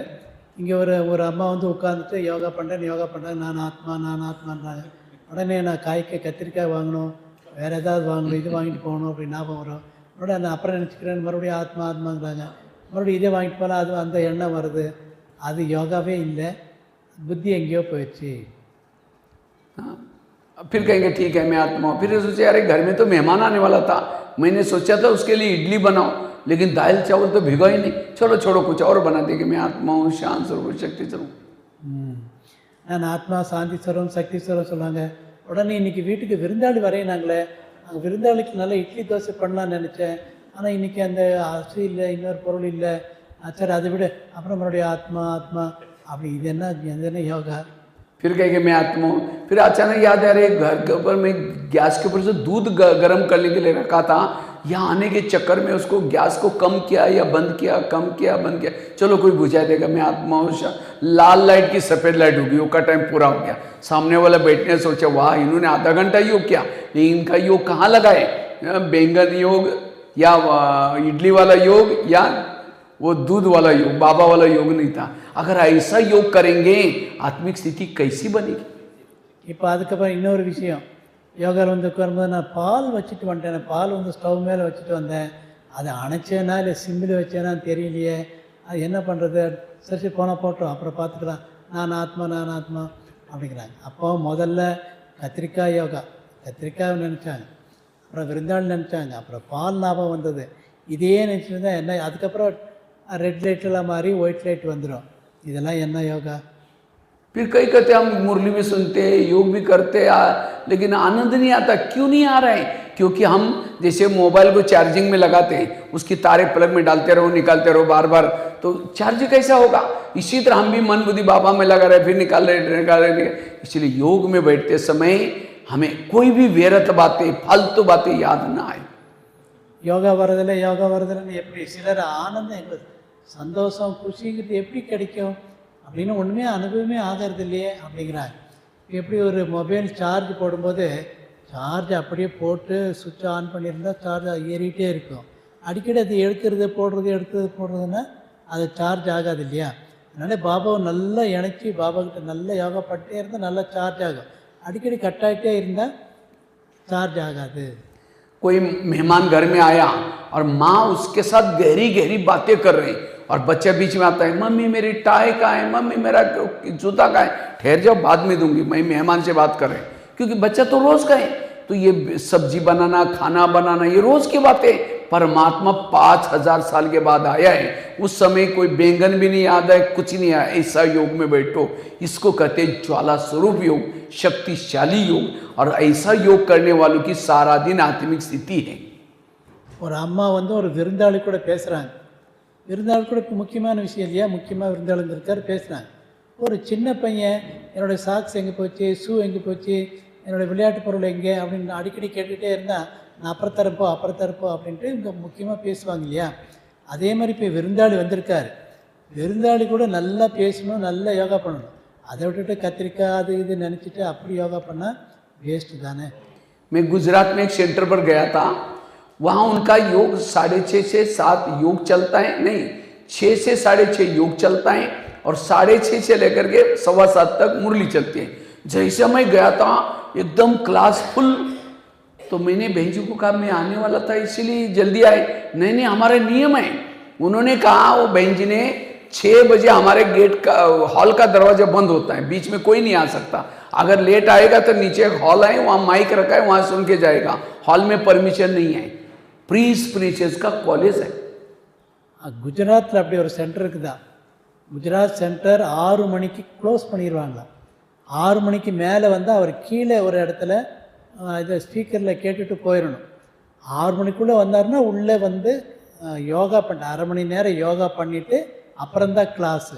இங்கே ஒரு அம்மா வந்து உட்காந்துட்டு யோகா பண்ணுறேன் நான் ஆத்மான்றாங்க. உடனே நான் காய்க்க கத்திரிக்காய் வாங்கணும், வேறு ஏதாவது வாங்கணும், இது வாங்கிட்டு போகணும் அப்படின்னு ஞாபகம் வரும். உடனே நான் அப்புறம் நினச்சிக்கிறேன், மறுபடியும் ஆத்மாங்கிறாங்க, மறுபடியும் இதை வாங்கிட்டு போகலாம், அது அந்த எண்ணம் வருது. அது யோகாவே இல்லை, புத்தி எங்கேயோ போயிடுச்சு. फिर कहेंगे ठीक है मैं आत्मा हूँ. फिर सोचे अरे घर में तो मेहमान आने वाला था, मैंने सोचा था उसके लिए इडली बनाओ, लेकिन दाल चावल तो भिगो ही नहीं, चलो छोड़ो कुछ और बना दे कि मैं आत्मा हूँ, शांत स्वरूप शक्ति स्वरूप. நான் ஆத்மா சாந்தி ஸ்வரம் சக்தி ஸ்வரம் சொல்லுவாங்க. உடனே இன்றைக்கி வீட்டுக்கு விருந்தாளி வரையினாங்களே, அங்கே விருந்தாளிக்கு நல்லா இட்லி தோசை பண்ணலான்னு நினச்சேன், ஆனால் இன்றைக்கி அந்த அரிசி இல்லை, இன்னொரு பொருள் இல்லை, சரி அதை விட அப்புறம் மறுபடியும் ஆத்மா அப்படி. இது என்ன யோகா? फिर कहेंगे मैं आत्मा हूँ. फिर अचानक याद आ रही घर के ऊपर मैं गैस के ऊपर से दूध गर्म करने के लिए रखा था, यहाँ आने के चक्कर में उसको गैस को कम किया या बंद किया, कम किया बंद किया, चलो कोई बुझा देगा, मैं आत्मा हूँ. लाल लाइट की सफ़ेद लाइट होगी, योग का टाइम पूरा हो गया. सामने वाला बैठने सोचा वाह इन्होंने आधा घंटा योग किया, लेकिन इनका योग कहाँ लगाए, बैंगन योग या इडली वाला योग या वो दूध वाला योग, बाबा वाला योग नहीं था. अगर ऐसा योग करेंगे आत्मिक स्थिति कैसी बनेगी? இப்போ அதுக்கப்புறம் இன்னொரு விஷயம், யோகாவில் வந்து உட்காரும்போது நான் பால் வச்சுட்டு வந்துட்டேன், பால் வந்து ஸ்டவ் மேலே வச்சுட்டு வந்தேன், அதை அணைச்சேனா இல்லை சிம்மில் வச்சேனான்னு தெரியலையே, அது என்ன பண்ணுறது, சரி போனால் போட்டோம் அப்புறம் பார்த்துக்கலாம், நான் ஆத்மா அப்படிங்கிறாங்க. அப்போ முதல்ல கத்திரிக்காய் யோகா, கத்திரிக்காய் நினச்சாங்க, அப்புறம் விருந்தாளி நினச்சாங்க, அப்புறம் பால் ஞாபகம் வந்தது, இதே நினச்சிட்டு இருந்தால் என்ன, அதுக்கப்புறம் ரெட் லைட்டெல்லாம் மாறி ஒயிட் லைட் வந்துடும். இதெல்லாம் என்ன யோகா? फिर कई कहते हम मुरली भी सुनते योग भी करते लेकिन आनंद नहीं आता. क्यों नहीं आ रहा है? क्योंकि हम जैसे मोबाइल को चार्जिंग में लगाते हैं, उसकी तारे प्लग में डालते रहो निकालते रहो बार बार, तो चार्ज कैसा होगा? इसी तरह हम भी मन बुद्धि बाबा में लगा रहे, फिर निकाल रहे. इसलिए योग में बैठते समय हमें कोई भी व्यर्थ बातें फालतू बातें याद ना आए. யோகா வரதில்லை எப்படி சிலர் ஆனந்தம் எங்களுக்கு சந்தோஷம் குஷிங்கிறது எப்படி கிடைக்கும் அப்படின்னு ஒன்றுமே அனுபவமே ஆகிறது இல்லையே அப்படிங்கிறாங்க. எப்படி ஒரு மொபைல் சார்ஜ் போடும்போது சார்ஜ் அப்படியே போட்டு சுவிட்ச் ஆன் பண்ணியிருந்தால் சார்ஜ் ஏறிக்கிட்டே இருக்கும், அடிக்கடி அது எடுக்கிறது போடுறதுன்னா அது சார்ஜ் ஆகாது இல்லையா? அதனால் பாபாவை நல்லா இணைச்சி பாபாக்கிட்ட நல்லா யோகா பண்ணிட்டே இருந்தால் நல்லா சார்ஜ் ஆகும், அடிக்கடி கட் ஆகிட்டே இருந்தால் சார்ஜ் ஆகாது. कोई मेहमान घर में आया और माँ उसके साथ गहरी गहरी बातें कर रही और बच्चा बीच में आता है, मम्मी मेरी टाई कहाँ है, मम्मी मेरा जूता कहाँ है. ठहर जाओ बाद में दूंगी, मैं मेहमान से बात कर रहे हैं, क्योंकि बच्चा तो रोज़ का है. तो ये सब्जी बनाना खाना बनाना ये रोज़ की बातें. परमात्मा 5000 साल के बाद आया है, उस समय कोई बैंगन भी नहीं याद है, कुछ नहीं आया. ऐसा योग में बैठो, इसको कहते हैं ज्वाला स्वरूप योग, शक्तिशाली योग. और ऐसा योग करने वालों की सारा दिन आत्मिक स्थिति है. ஒரு அம்மா வந்து ஒரு விருந்தாளி கூட பேசுகிறாங்க, விருந்தாளி கூட முக்கியமான விஷயம் இல்லையா, முக்கியமாக விருந்தாளி இருக்கார் பேசுகிறாங்க. ஒரு சின்ன பையன் என்னுடைய சாக்ஸ் எங்கே போச்சு, ஷூ எங்கே போச்சு, என்னுடைய விளையாட்டு பொருள் எங்கே அப்படின்னு அடிக்கடி கேட்டுகிட்டே இருந்தால் நான் அப்புறம் தரப்போ அப்படின்ட்டு இங்கே முக்கியமாக பேசுவாங்க இல்லையா? அதே மாதிரி இப்போ விருந்தாளி வந்திருக்கார், விருந்தாளி கூட நல்லா பேசணும், நல்லா யோகா பண்ணணும். அதை விட்டுட்டு கத்திரிக்காய் அது இது நினச்சிட்டு அப்படி யோகா பண்ணால் वेस्ट गाने. मैं गुजरात में एक सेंटर पर गया था, वहाँ उनका योग 6:30 से 7 योग चलता है, नहीं 6 से 6:30 योग चलता है और 6:30 से लेकर के 7:15 तक मुरली चलती है. जैसे मैं गया था एकदम क्लास फुल, तो मैंने बहन जी को कहा मैं आने वाला था इसीलिए जल्दी आए. नहीं हमारे नियम है. उन्होंने कहा, वो बहन जी ने 6 बजे हमारे गेट का हॉल का दरवाजा बंद होता है, बीच में कोई नहीं आ सकता. अगर लेट आएगा तो नीचे एक हॉल है, वहाँ माइक रखा है, वहाँ सुन के जाएगा. हॉल में परमिशन नहीं है. प्रीचर्स का कॉलेज है. குஜராத்தில் அப்படி ஒரு சென்டர் இருக்குதா, குஜராத் சென்டர் 6 மணிக்கு க்ளோஸ் பண்ணிடுவாங்க. 6 மணிக்கு மேலே வந்து அவர் கீழே ஒரு இடத்துல இதை ஸ்பீக்கரில் கேட்டுட்டு போயிடணும். 6 மணிக்குள்ளே வந்தாருன்னா உள்ளே வந்து யோகா பண்ண 1/2 மணி நேரம் யோகா பண்ணிவிட்டு அப்புறம்தான் கிளாஸு.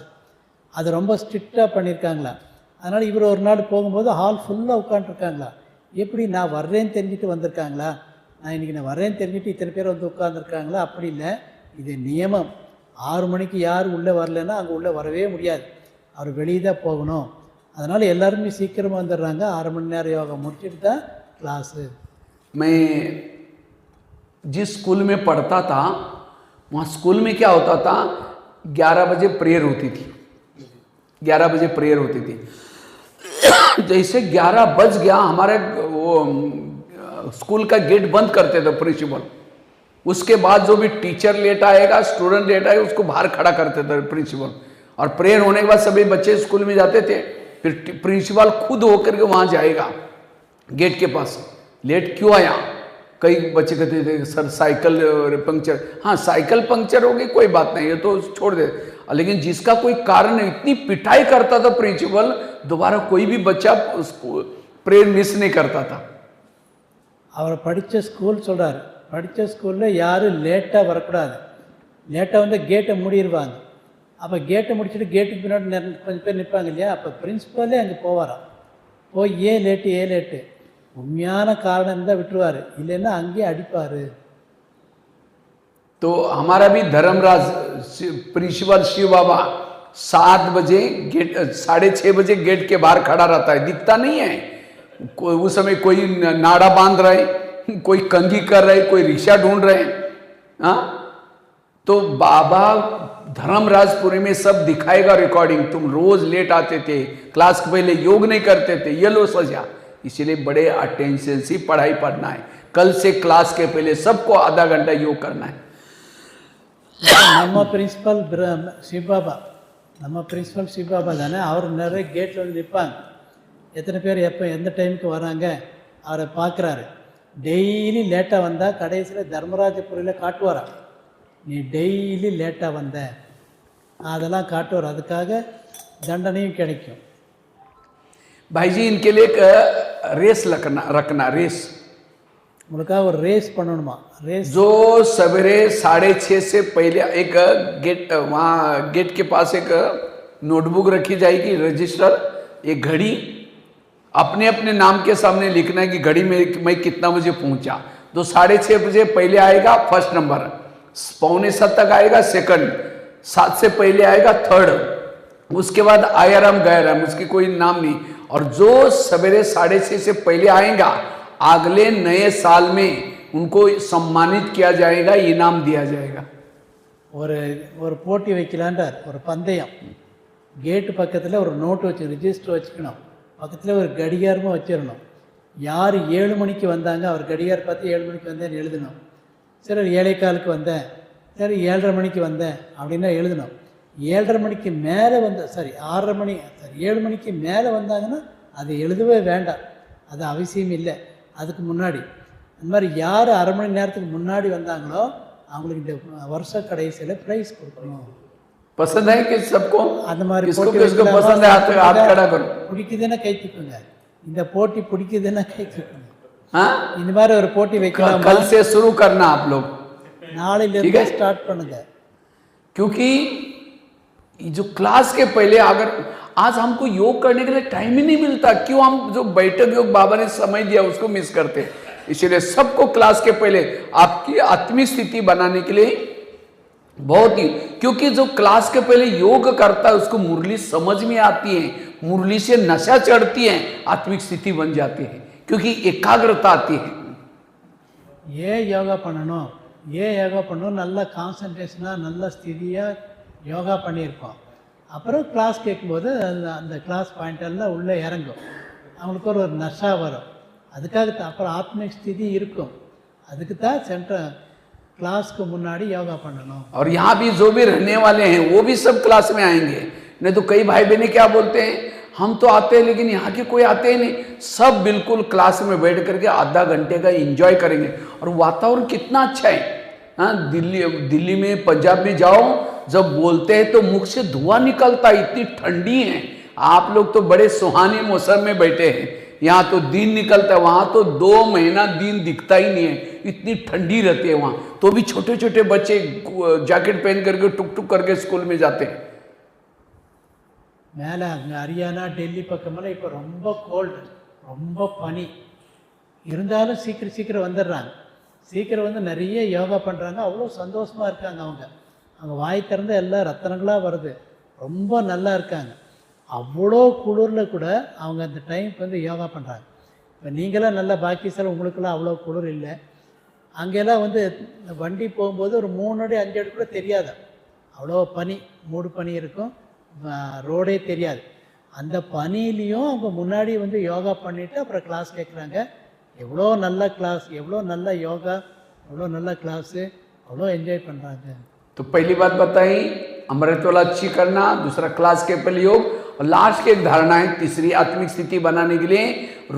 அது ரொம்ப ஸ்ட்ரிக்டாக பண்ணியிருக்காங்களா. அதனால் இவர் ஒரு நாள் போகும்போது ஹால் ஃபுல்லாக உட்காந்துருக்காங்களா. எப்படி நான் வர்றேன்னு தெரிஞ்சுட்டு வந்திருக்காங்களா, நான் இன்றைக்கி நான் வர்றேன்னு தெரிஞ்சுட்டு இத்தனை பேர் வந்து உட்காந்துருக்காங்களா? அப்படி இல்லை, இது நியமம். 6 மணிக்கு யார் உள்ளே வரலன்னா அங்கே உள்ளே வரவே முடியாது, அவர் வெளியே தான் போகணும். அதனால் எல்லாருமே சீக்கிரமாக வந்துடுறாங்க. 6 மணி நேரம் யோகா முடிச்சுட்டு தான் क्लास। मैं जिस स्कूल में पढ़ता था वहाँ स्कूल में क्या होता था, 11 बजे प्रेयर होती थी, 11 बजे प्रेयर होती थी। जैसे 11 बज गया हमारे वो स्कूल का गेट बंद करते थे प्रिंसिपल। उसके बाद जो भी टीचर लेट आएगा, स्टूडेंट लेट आएगा, उसको बाहर खड़ा करते थे प्रिंसिपल। और प्रेयर होने के बाद सभी बच्चे स्कूल में जाते थे, फिर प्रिंसिपल खुद होकर के वहाँ जाएगा गेट के पास। लेट क्यों आया? कई बच्चे कहते थे सर साइकिल पंक्चर। हाँ साइकिल पंक्चर हो गई कोई बात नहीं, ये तो छोड़ दे, लेकिन जिसका कोई कारण नहीं, इतनी पिटाई करता था प्रिंसिपल, दोबारा कोई भी बच्चा उसको प्रेयर मिस नहीं करता था। அவர் படித்த ஸ்கூல் சொல்கிறார், படித்த ஸ்கூலில் யாரும் லேட்டாக வரக்கூடாது, லேட்டாக வந்து கேட்டை மூடிடுவாங்க. அப்போ கேட்டை முடிச்சுட்டு கேட்டுக்கு பின்னாடி கொஞ்சம் பேர் நிற்பாங்க இல்லையா, அப்போ பிரின்ஸிபலே அங்கே போவாராம். போய் ஏன் லேட்டு உண்மையான காரணம் இருந்தால் விட்டுருவார், இல்லைன்னா அங்கேயே அடிப்பார்। तो हमारा भी धर्मराज प्रिंसिपल शिव बाबा 7 बजे गेट 6:30 बजे गेट के बाहर खड़ा रहता है, दिखता नहीं है। उस समय कोई नाड़ा बांध रहे, कोई कंघी कर रहे, कोई रिक्शा ढूंढ रहे। हाँ तो बाबा धर्मराजपुरी में सब दिखाएगा रिकॉर्डिंग, तुम रोज लेट आते थे, क्लास के पहले योग नहीं करते थे, ये लो सजा। इसीलिए बड़े अटेंशन से पढ़ाई पढ़ना है। कल से क्लास के पहले सबको आधा घंटा योग करना है। நம்ம பிரின்சிபல் சிவபாபா, நம்ம பிரின்சிபல் சிவபாபா தானே, அவர் நிறைய கேட்டில் வந்து நிற்பாங்க, எத்தனை பேர் எப்போ எந்த டைமுக்கு வராங்க அவரை பார்க்குறாரு। டெய்லி லேட்டாக வந்தால் கடைசியில் தர்மராஜபுரியில் காட்டுவாரா, நீ டெய்லி லேட்டாக வந்த, அதெல்லாம் காட்டுவார், அதுக்காக தண்டனையும் கிடைக்கும்। भाई जी इनके लिए एक रेस रखना रेस, உங்களுக்காக ஒரு ரேஸ் பண்ணணுமா। रेस जो सवेरे 6:30 से पहले एक गेट, वहाँ गेट के पास एक नोटबुक रखी जाएगी, रजिस्टर, एक घड़ी, अपने अपने नाम के सामने लिखना है कि घड़ी में मैं कितना बजे पहुँचा। तो 6:30 बजे पहले आएगा फर्स्ट नंबर, 6:45 तक आएगा सेकंड, 7 से पहले आएगा थर्ड, उसके बाद आयाराम गयाराम, उसकी कोई नाम नहीं। और जो सवेरे 6:30 से पहले आएगा अगले नए साल में उनको सम्मानित किया जाएगा, इनाम दिया जाएगा। ஒரு போட்டி வைக்கலான்றார், ஒரு பந்தயம்। கேட்டு பக்கத்தில் ஒரு நோட்டு வச்சு ரிஜிஸ்டர் வச்சுக்கணும், பக்கத்தில் ஒரு கடிகாரமும் வச்சிடணும்। யார் 7 மணிக்கு வந்தாங்க அவர் கடிகாரம் பார்த்து 7 மணிக்கு வந்தேன்னு எழுதணும்। சரி 7:15க்கு வந்தேன், சரி 7:30 மணிக்கு வந்தேன் அப்படின்னா எழுதணும்। 7:30 மணிக்கு மேலே வந்த சரி 6:30 மணி சரி 7 மணிக்கு மேலே வந்தாங்கன்னா அது எழுதவே வேண்டாம், அது அவசியம் இல்லை। அதுக்கு முன்னாடி அந்த மாதிரி யார் 1/2 மணி நேரத்துக்கு முன்னாடி வந்தாங்களோ அவங்களுக்கு இந்த வருஷ கடைசியில் ப்ரைஸ் கொடுக்கணும்। पसंद है कि सबको? அந்த மாதிரி किसको पसंद है हाथ खड़ा करो। பிடிக்குதுன்னா கை தூக்குங்க, இந்த போட்டி பிடிக்குதுன்னா கை தூக்குங்க। हाँ இந்த மாதிரி ஒரு போட்டி வைக்கலாம், कल से शुरू करना आप लोग, நாளையிலேருந்து ஸ்டார்ட் பண்ணுங்க। क्योंकि जो क्लास के पहले अगर आज हमको योग करने के लिए टाइम ही नहीं मिलता, क्यों हम जो बैठक योग बाबा ने समय दिया उसको मिस करते। इसीलिए सबको क्लास के पहले आपकी आत्मिक स्थिति बनाने के लिए बहुत ही, क्योंकि जो क्लास के पहले योग करता है उसको मुरली समझ में आती है, मुरली से नशा चढ़ती है, आत्मिक स्थिति बन जाती है, क्योंकि एकाग्रता आती है। ஏன் யோகா பண்ணணும், ஏன் யோகா பண்ணணும், நல்லா கான்சன்ட்ரேஷனாக நல்ல ஸ்திதியாக யோகா பண்ணியிருப்போம்। அப்புறம் கிளாஸ் கேட்கும்போது அந்த கிளாஸ் பாயிண்டெல்லாம் உள்ளே இறங்கும், அவங்களுக்கு ஒரு நஷா வரும், அதுக்காக அப்புறம் ஆத்மிக் ஸ்திதி இருக்கும், அதுக்கு தான் சென்டர் क्लास को मुन्नाडी योगा पढ़ना। और यहाँ भी जो भी रहने वाले हैं वो भी सब क्लास में आएंगे। नहीं तो कई भाई बहनें क्या बोलते हैं, हम तो आते हैं लेकिन यहाँ के कोई आते ही नहीं। सब बिल्कुल क्लास में बैठ करके आधा घंटे का एंजॉय करेंगे। और वातावरण कितना अच्छा है। हाँ, दिल्ली में पंजाब में जाओ, जब बोलते हैं तो मुख से धुआं निकलता है, इतनी ठंडी है। आप लोग तो बड़े सुहाने मौसम में बैठे हैं, यहाँ तो दिन निकलता है, वहाँ तो 2 महीना दिन दिखता ही नहीं है, इतनी ठंडी रहती है वहाँ। तो भी छोटे छोटे बच्चे जैकेट पहन करके टुक टुक करके स्कूल में जाते हैं। மேலே அங்கே ஹரியானா டெல்லி பக்கமெல்லாம் இப்போ ரொம்ப கோல்டு, ரொம்ப பனி இருந்தாலும் சீக்கிரம் சீக்கிரம் வந்துடுறாங்க. சீக்கிரம் வந்து நிறைய யோகா பண்ணுறாங்க. அவ்வளோ சந்தோஷமாக இருக்காங்க. அவங்க வாய் திறந்து எல்லாம் ரத்தனங்களாக வருது. ரொம்ப நல்லா இருக்காங்க. அவ்வளோ குளிரில் கூட அவங்க அந்த டைமுக்கு வந்து யோகா பண்ணுறாங்க. இப்போ நீங்களாம் நல்லா பாக்கியசால, உங்களுக்கெல்லாம் அவ்வளோ குளிர் இல்லை. அங்கெல்லாம் வந்து வண்டி போகும்போது ஒரு 3 அடி 5 அடி கூட தெரியாது. அவ்வளோ பனி, மூடு பனி இருக்கும், ரோடே தெரியாது. அந்த பனியிலையும் அவங்க முன்னாடி வந்து யோகா பண்ணிவிட்டு அப்புறம் கிளாஸ் கேட்குறாங்க. எவ்வளோ நல்ல கிளாஸ், எவ்வளோ நல்ல யோகா, எவ்வளோ நல்ல கிளாஸு, அவ்வளோ என்ஜாய் பண்ணுறாங்க. तो पहली बात बताई अमृत वाला अच्छी करना, दूसरा क्लास के पहले योग, और लास्ट की एक धारणा है तीसरी आत्मिक स्थिति बनाने के लिए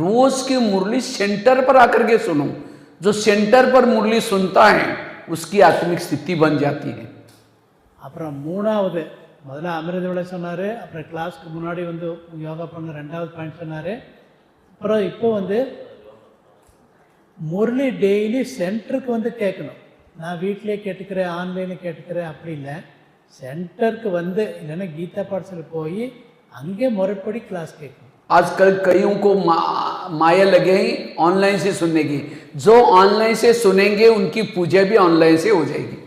रोज की मुरली सेंटर पर आकर के सुनो. जो सेंटर पर मुरली सुनता है उसकी आत्मिक स्थिति बन जाती है. அப்புறம் மூணாவது, முதல்ல அமிர்த விலை சொன்னார், அப்புறம் கிளாஸ்க்கு முன்னாடி வந்து யோகா பண்ண 2வது பாயிண்ட் சொன்னார். அப்புறம் இப்போ வந்து முரளி டெய்லி சென்டருக்கு வந்து கேட்கணும். நான் வீட்டிலே கேட்டுக்கிறேன், ஆன்லைனில் கேட்டுக்கிறேன் அப்படி இல்லை. சென்டருக்கு வந்து இல்லைன்னா கீதா பாடசாலை போய் அங்கே முறைப்படி கிளாஸ் கேட்கணும். आजकल कईयों को माया लगे ऑनलाइन से सुनने की. जो ऑनलाइन से सुनेंगे उनकी पूजा भी ऑनलाइन से हो जाएगी.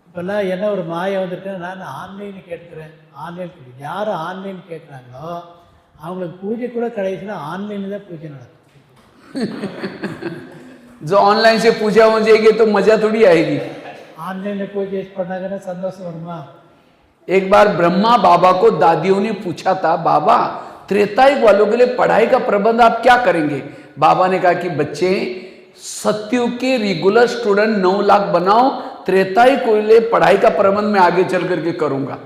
இப்போல்லாம் என்ன ஒரு மாயை வந்துட்டு, நான் ஆன்லைனில் கேட்குறேன், ஆன்லைன் யார் ஆன்லைன் கேட்குறாங்களோ அவங்களுக்கு பூஜை கூட கடைசியில் ஆன்லைனில் தான் பூஜை நடக்கும். जो ऑनलाइन से पूजा हो जाएगी तो मजा थोड़ी आएगी. ஆன்லைனில் பூஜை பண்ணாங்கன்னா சந்தோஷம் வருமா? एक बार ब्रह्मा बाबा को दादियों ने पूछा था, बाबा त्रेतायुग वालों के लिए पढ़ाई का प्रबंध आप क्या करेंगे? बाबा ने कहा कि बच्चे सतयुग के रेगुलर स्टूडेंट 9 लाख बनाओ, त्रेतायुग के लिए पढ़ाई का प्रबंध मैं आगे चल करके करूंगा.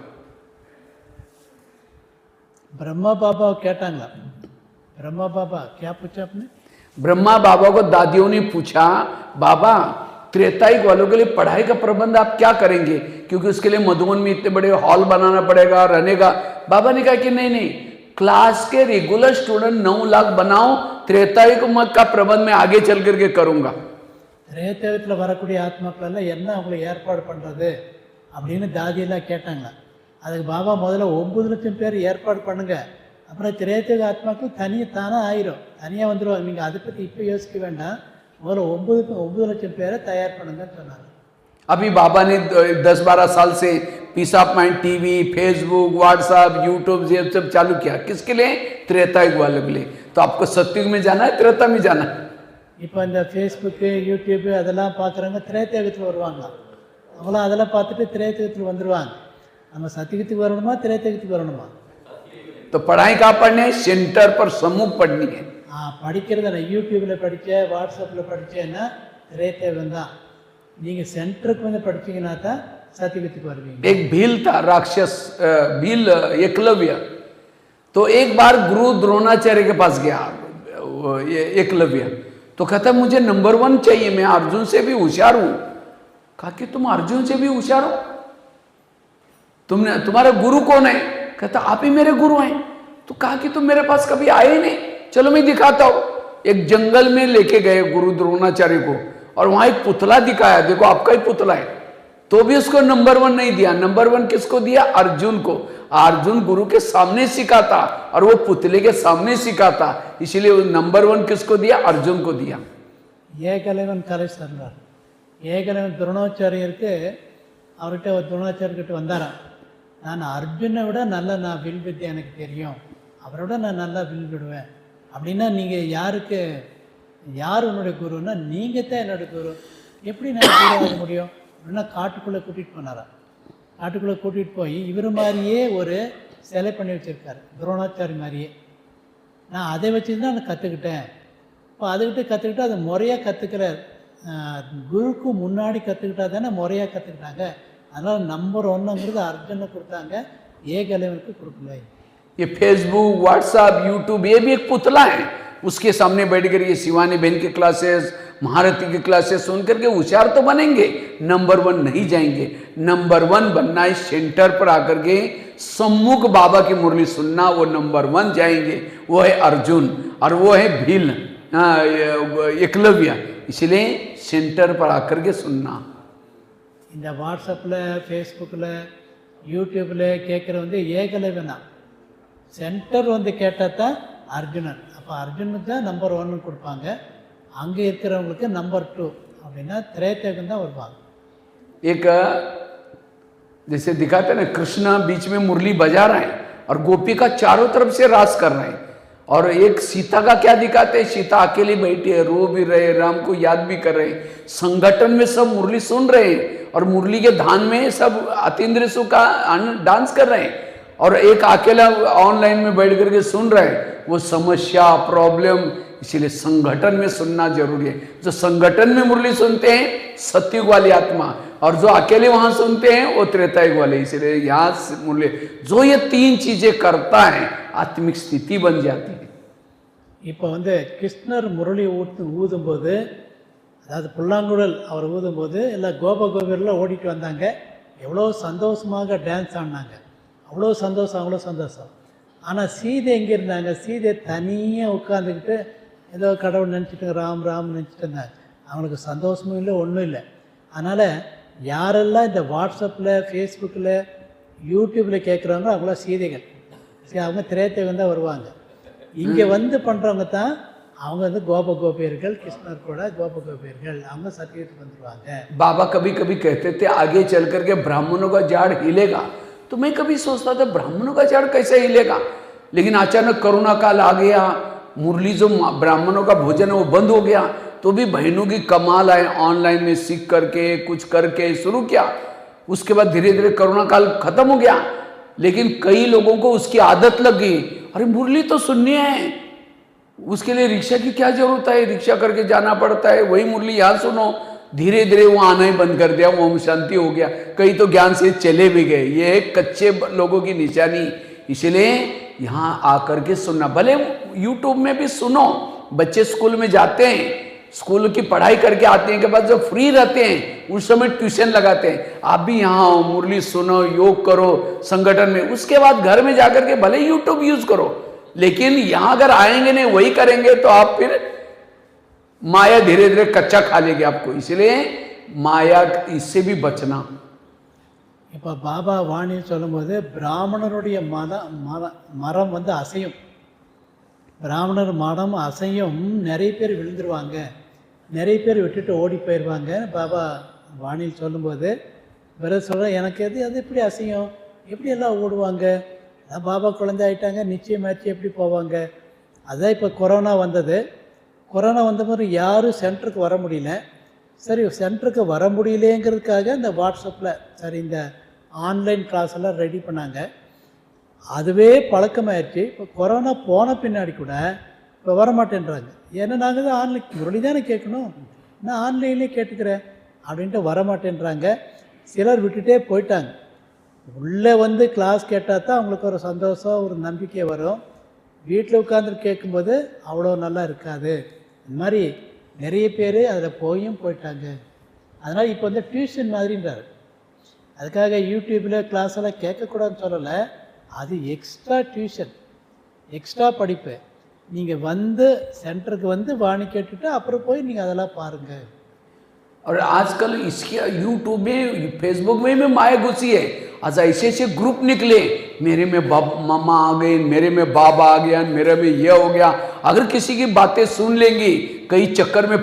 ब्रह्मा बाबा கேட்டாங்களா? ब्रह्मा बाबा क्या पूछा आपने? ब्रह्मा बाबा को दादियों ने पूछा, बाबा त्रेतायुग वालों के लिए पढ़ाई का प्रबंध आप क्या करेंगे, क्योंकि उसके लिए मधुबन में इतने बड़े हॉल बनाना पड़ेगा, रहने का. बाबा ने कहा कि नहीं नहीं, क्लास के रेगुलर स्टूडेंट 9 लाख बनाओ, त्रेतायुग का प्रबंध मैं आगे चल करके करूंगा. திரேதாயுகத்தில் வரக்கூடிய ஆத்மாக்களெல்லாம் என்ன அவங்களை ஏற்பாடு பண்ணுறது அப்படின்னு தாதியெல்லாம் கேட்டாங்களா? அதுக்கு பாபா முதல்ல 9 லட்சம் பேர் ஏற்பாடு பண்ணுங்க, அப்புறம் திரேதாயுக ஆத்மாக்கள் தானாக ஆயிரும், தனியாக வந்துடுவாங்க. நீங்கள் அதை பற்றி இப்போ யோசிக்க வேண்டாம், முதல்ல 9 லட்சம் பேரை தயார் பண்ணுங்கன்னு சொன்னாங்க. अभी बाबा ने 10-12 साल से peace of mind TV, Facebook, WhatsApp, YouTube ये सब चालू किया. किसके लिए? त्रेतायुग वालों के लिए. तो आपको सतयुग में जाना है, त्रेता में जाना है. இப்போ இந்த ஃபேஸ்புக்கு, யூடியூப்பு அதெல்லாம் பார்க்குறவங்க திரேதாயுகத்தில் வருவாங்க. அவங்களாம் அதெல்லாம் பார்த்துட்டு திரேதாயுகத்தில் வந்துடுவாங்க. நம்ம சத்தியுகத்துக்கு வரணுமா, திரேதாயுகத்துக்கு வரணுமா? तो पढ़ाई कहाँ पढ़नी है? सेंटर पर सम्मुख पढ़नी है. படிக்கிறது நான் யூடியூப்பில் படித்தேன், வாட்ஸ்அப்பில் படித்தேன்னா திரேதாயுகம் தான். நீங்கள் சென்டருக்கு வந்து படிச்சீங்கன்னா தான் सत्यवित एक भील था राक्षस भील एकलव्य। तो एक बार गुरु द्रोणाचार्य के पास गया एकलव्य, तो कहता मुझे नंबर 1 चाहिए, मैं अर्जुन से भी होशियार हूं। कहा कि तुम अर्जुन से भी होशियार हो? तुमने तुम्हारा गुरु कौन है? कहता आप ही मेरे गुरु हैं। तो कहा कि तुम मेरे पास कभी आए ही नहीं, चलो मैं दिखाता हूं। एक जंगल में लेके गए गुरु द्रोणाचार्य को और वहां एक पुतला दिखाया, देखो आपका ही पुतला है। तो भी उसको नंबर 1 नहीं दिया। नंबर 1 किसको दिया? अर्जुन को। अर्जुन गुरु के सामने सिखाता और वो पुतले के सामने सिखाता, इसलिए नंबर 1 किसको दिया? अर्जुन को दिया। ஏகலைவன் கலை சொன்னார். ஏகலைவன் துரோணாச்சாரியருக்கு அவர்கிட்ட ஒரு துரோணாச்சாரியர்கிட்ட வந்தாராம். நான் அர்ஜுனை விட நான் வில் வித்தை எனக்கு தெரியும், அவரை விட நான் நல்லா வில் விடுவேன் அப்படின்னா நீங்கள் யார் உன்னுடைய குருன்னா நீங்கள் தான் என்னோடய குரு, எப்படி நான் குரு ஆக முடியும் அப்படின்னா காட்டுக்குள்ளே கூட்டிகிட்டு போனாராம். காட்டுக்குள்ளே கூட்டிகிட்டு போய் இவர் மாதிரியே ஒரு சிலை பண்ணி வச்சுருக்காரு, துரோணாச்சாரி மாதிரியே. நான் அதை வச்சு தான் நான் கற்றுக்கிட்டேன். இப்போ அதுக்கிட்ட கற்றுக்கிட்டு அதை முறையாக கற்றுக்கிறார். குருக்கு முன்னாடி கற்றுக்கிட்டா தானே முறையாக கற்றுக்கிட்டாங்க. அதனால் நம்பர் 1ங்கிறது அர்ஜுனை கொடுத்தாங்க, ஏகலைவனுக்கு கொடுக்கல। ये फेसबुक, व्हाट्सएप, यूट्यूब ये भी एक पुतला है। उसके सामने बैठ कर ये शिवानी बहन के क्लासेस, महारती की क्लासेस सुन करके होशियार तो बनेंगे, नंबर 1 नहीं जाएंगे। नंबर 1 बनना है सेंटर पर आकर के सम्मुख बाबा की मुरली सुनना, वो नंबर 1 जाएंगे। वो है अर्जुन और वो है भील एकलव्य। इसलिए सेंटर पर आकर के सुनना। இந்த வாட்ஸ்அப்பில், ஃபேஸ்புக்கில், யூடியூப்பில் கேட்குற ஏகலைவனா சென்டர் வந்து கேட்டால் தான் அர்ஜுனன். அப்போ அர்ஜுனுக்கு தான் நம்பர் 1 கொடுப்பாங்க, அங்கே இருக்கிறவங்களுக்கு நம்பர் 2 அப்படின்னா திரேத்தயுகம் தான் வருவாங்க. एक जैसे दिखाते हैं ना, कृष्णा बीच में मुरली बजा रहे हैं और गोपिका चारों तरफ से रास कर रहे हैं, और एक सीता का क्या दिखाते हैं, सीता अकेली बैठी है, रो भी रहे, राम को याद भी कर रहे हैं, संगठन में सब मुरली सुन रहे हैं और मुरली के धान में सब अतीन्द्र सु का डांस कर रहे हैं, और एक अकेला ऑनलाइन में बैठ करके सुन रहे हैं वो समस्या प्रॉब्लम। इसीलिए संगठन में सुनना जरूरी है। जो संगठन में मुरली सुनते हैं सत्युग वाली आत्मा, और जो अकेले वहां सुनते हैं वो त्रेतायुग वाले। इसीलिए यहाँ मुरली जो ये 3 चीजें करता है आत्मिक स्थिति बन जाती है। இப்போ வந்து கிருஷ்ணர் முரளி ஊதும்போது, அதாவது புல்லாங்குழல் அவர் ஊதும்போது எல்லாம் கோபகோபியர்லாம் ஓடிட்டு வந்தாங்க, எவ்வளோ சந்தோஷமாக டான்ஸ் ஆடினாங்க, அவ்வளோ சந்தோஷம் அவ்வளோ சந்தோஷம். ஆனால் சீதை எங்கே இருந்தாங்க? சீதை தனியாக உட்காந்துக்கிட்டு ஏதோ கடவுள் நினச்சிட்டு ராம் ராம் நினச்சிட்டு இருந்தாங்க. அவங்களுக்கு சந்தோஷமும் இல்லை, ஒன்றும் இல்லை. அதனால் யாரெல்லாம் இந்த வாட்ஸ்அப்பில் ஃபேஸ்புக்கில் யூடியூப்பில் கேட்குறாங்களோ அவங்களாம் சீதைகள். சரி, அவங்க திரேத்தயுகம் தான் வருவாங்க. இங்கே வந்து பண்ணுறவங்க தான் அவங்க வந்து கோபகோபியர்கள், கிருஷ்ணர் கூட கோபகோபியர்கள், அவங்க சத்தியத்துக்கு வந்துடுவாங்க. बाबा कभी कभी कहते थे आगे चल करके ब्राह्मणों का झाड़ हिलेगा, तो मैं कभी सोचता था ब्राह्मणों का झाड़ कैसे हिलेगा, लेकिन अचानक कोरोना काल आ गया, मुरली जो ब्राह्मणों का भोजन है वो बंद हो गया, तो भी बहनों की कमाल आए, ऑनलाइन में सीख करके कुछ करके शुरू किया। उसके बाद धीरे धीरे कोरोना काल खत्म हो गया, लेकिन कई लोगों को उसकी आदत लग गई, अरे मुरली तो सुननी है, उसके लिए रिक्शा की क्या जरूरत है, रिक्शा करके जाना पड़ता है, वही मुरली यहाँ सुनो। धीरे धीरे वो आना ही बंद कर दिया, ओम शांति हो गया, कई तो ज्ञान से चले भी गए। ये है कच्चे लोगों की निशानी। इसलिए यहाँ आकर के सुनना, भले यूट्यूब में भी सुनो, बच्चे स्कूल में जाते हैं, स्कूल की पढ़ाई करके आते हैं के बाद जब फ्री रहते हैं उस समय ट्यूशन लगाते हैं, आप भी यहाँ आओ, मुरली सुनो, योग करो संगठन में, उसके बाद घर में जाकर के भले यूट्यूब यूज करो, लेकिन यहाँ अगर आएंगे नहीं वही करेंगे तो आप फिर माया धीरे धीरे कच्चा खा लेगी आपको। इसलिए माया इससे भी बचना। இப்போ பாபா வாணின்னு சொல்லும்போது பிராமணருடைய மரம் வந்து அசையும், பிராமணர் மரம் அசையும், நிறைய பேர் விழுந்துருவாங்க, நிறைய பேர் விட்டுட்டு ஓடி போயிடுவாங்க. பாபா வாணியில் சொல்லும்போது பிறகு சொல்கிறேன், எனக்கு அது எப்படி அசையும், எப்படி எல்லாம் ஓடுவாங்க, பாபா குழந்தை ஆகிட்டாங்க, நிச்சயமாச்சு எப்படி போவாங்க. அதுதான் இப்போ கொரோனா வந்தது. கொரோனா வந்தபோது யாரும் சென்டருக்கு வர முடியல. சரி, சென்டருக்கு வர முடியலேங்கிறதுக்காக இந்த வாட்ஸ்அப்பில் சரி இந்த ஆன்லைன் கிளாஸ் எல்லாம் ரெடி பண்ணாங்க. அதுவே பழக்கமாயிடுச்சு. இப்போ கொரோனா போன பின்னாடி கூட இப்போ வரமாட்டேன்றாங்க. ஏன்னா நாங்கள் தான் ஆன்லைன் முரளி தானே கேட்கணும், நான் ஆன்லைன்லேயே கேட்டுக்கிறேன் அப்படின்ட்டு வரமாட்டேன்றாங்க. சிலர் விட்டுட்டே போயிட்டாங்க. உள்ளே வந்து கிளாஸ் கேட்டால் தான் அவங்களுக்கு ஒரு சந்தோஷம், ஒரு நம்பிக்கை வரும். வீட்டில் உட்காந்து கேட்கும்போது அவ்வளோ நல்லா இருக்காது. இந்த மாதிரி நிறைய பேர் அதில் போயிட்டாங்க. அதனால் இப்போ வந்து டியூஷன் மாதிரின்றார். அதுக்காக யூடியூப்பில் கிளாஸ் எல்லாம் கேட்கக்கூடாதுன்னு சொல்லலை, அது எக்ஸ்ட்ரா டியூஷன், எக்ஸ்ட்ரா படிப்பு. நீங்கள் வந்து சென்டருக்கு வந்து வாணி கேட்டுட்டு அப்புறம் போய் நீங்கள் அதெல்லாம் பாருங்கள். और आजकल इसके यूट्यूब में फेसबुक में भी माया घुसी है। आज ऐसे ऐसे ग्रुप निकले, मेरे में मामा आ गए, मेरे में बाबा आ गया, मेरे में ये हो गया। अगर किसी की बातें सुन लेंगी कई चक्कर में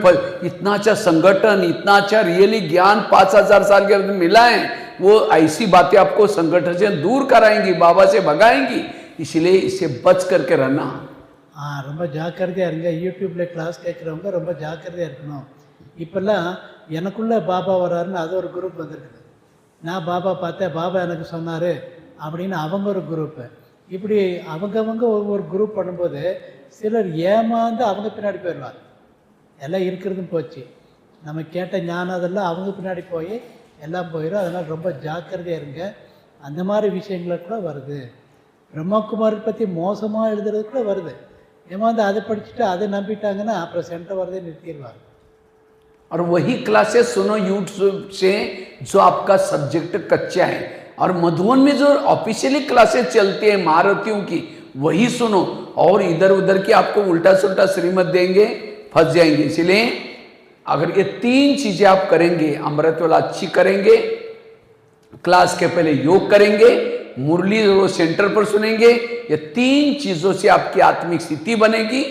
इतना अच्छा संगठन, इतना अच्छा रियली ज्ञान 5000 साल के अंदर मिला है, वो ऐसी बातें आपको संगठन से दूर कराएंगी, बाबा से भगाएंगी। इसलिए इसे बच करके रहना। ரொம்ப ஜாக்கிரதையாக இருங்க. யூடியூப்பில் கிளாஸ் கேட்குறவங்க ரொம்ப ஜாக்கிரதையாக இருக்கணும். இப்போல்லாம் எனக்குள்ளே பாபா வராருன்னு அது ஒரு குரூப் வந்துருக்குது. நான் பாபா பார்த்தேன், பாபா எனக்கு சொன்னார் அப்படின்னு அவங்க ஒரு குரூப்பு. இப்படி அவங்கவங்க ஒவ்வொரு குரூப் பண்ணும்போது சிலர் ஏமாந்து அவங்க பின்னாடி போயிடுவாங்க. எல்லாம் இருக்கிறதும் போச்சு, நம்ம கேட்ட ஞானம் அதெல்லாம் அவங்க பின்னாடி போய் எல்லாம் போயிடும். அதனால் ரொம்ப ஜாக்கிரதையாக இருங்க. அந்த மாதிரி விஷயங்கள கூட வருது. பிரம்மகுமார் பற்றி மோசமாக எழுதுறது கூட வருது. ஏமாந்து அதை படிச்சுட்டு அதை நம்பிட்டாங்கன்னா அப்புறம் சென்டர் வரதே நிறுத்திடுவாங்க. और वही क्लासेस सुनो यूट्यूब से जो आपका सब्जेक्ट कच्चा है, और मधुबन में जो ऑफिशियली क्लासेस चलती है महारथियों की वही सुनो, और इधर उधर की आपको उल्टा सुल्टा श्रीमत देंगे, फंस जाएंगे। इसलिए अगर ये 3 चीजें आप करेंगे, अमृत वाला अच्छी करेंगे, क्लास के पहले योग करेंगे, मुरली वो सेंटर पर सुनेंगे, ये 3 चीजों से आपकी आत्मिक स्थिति बनेगी।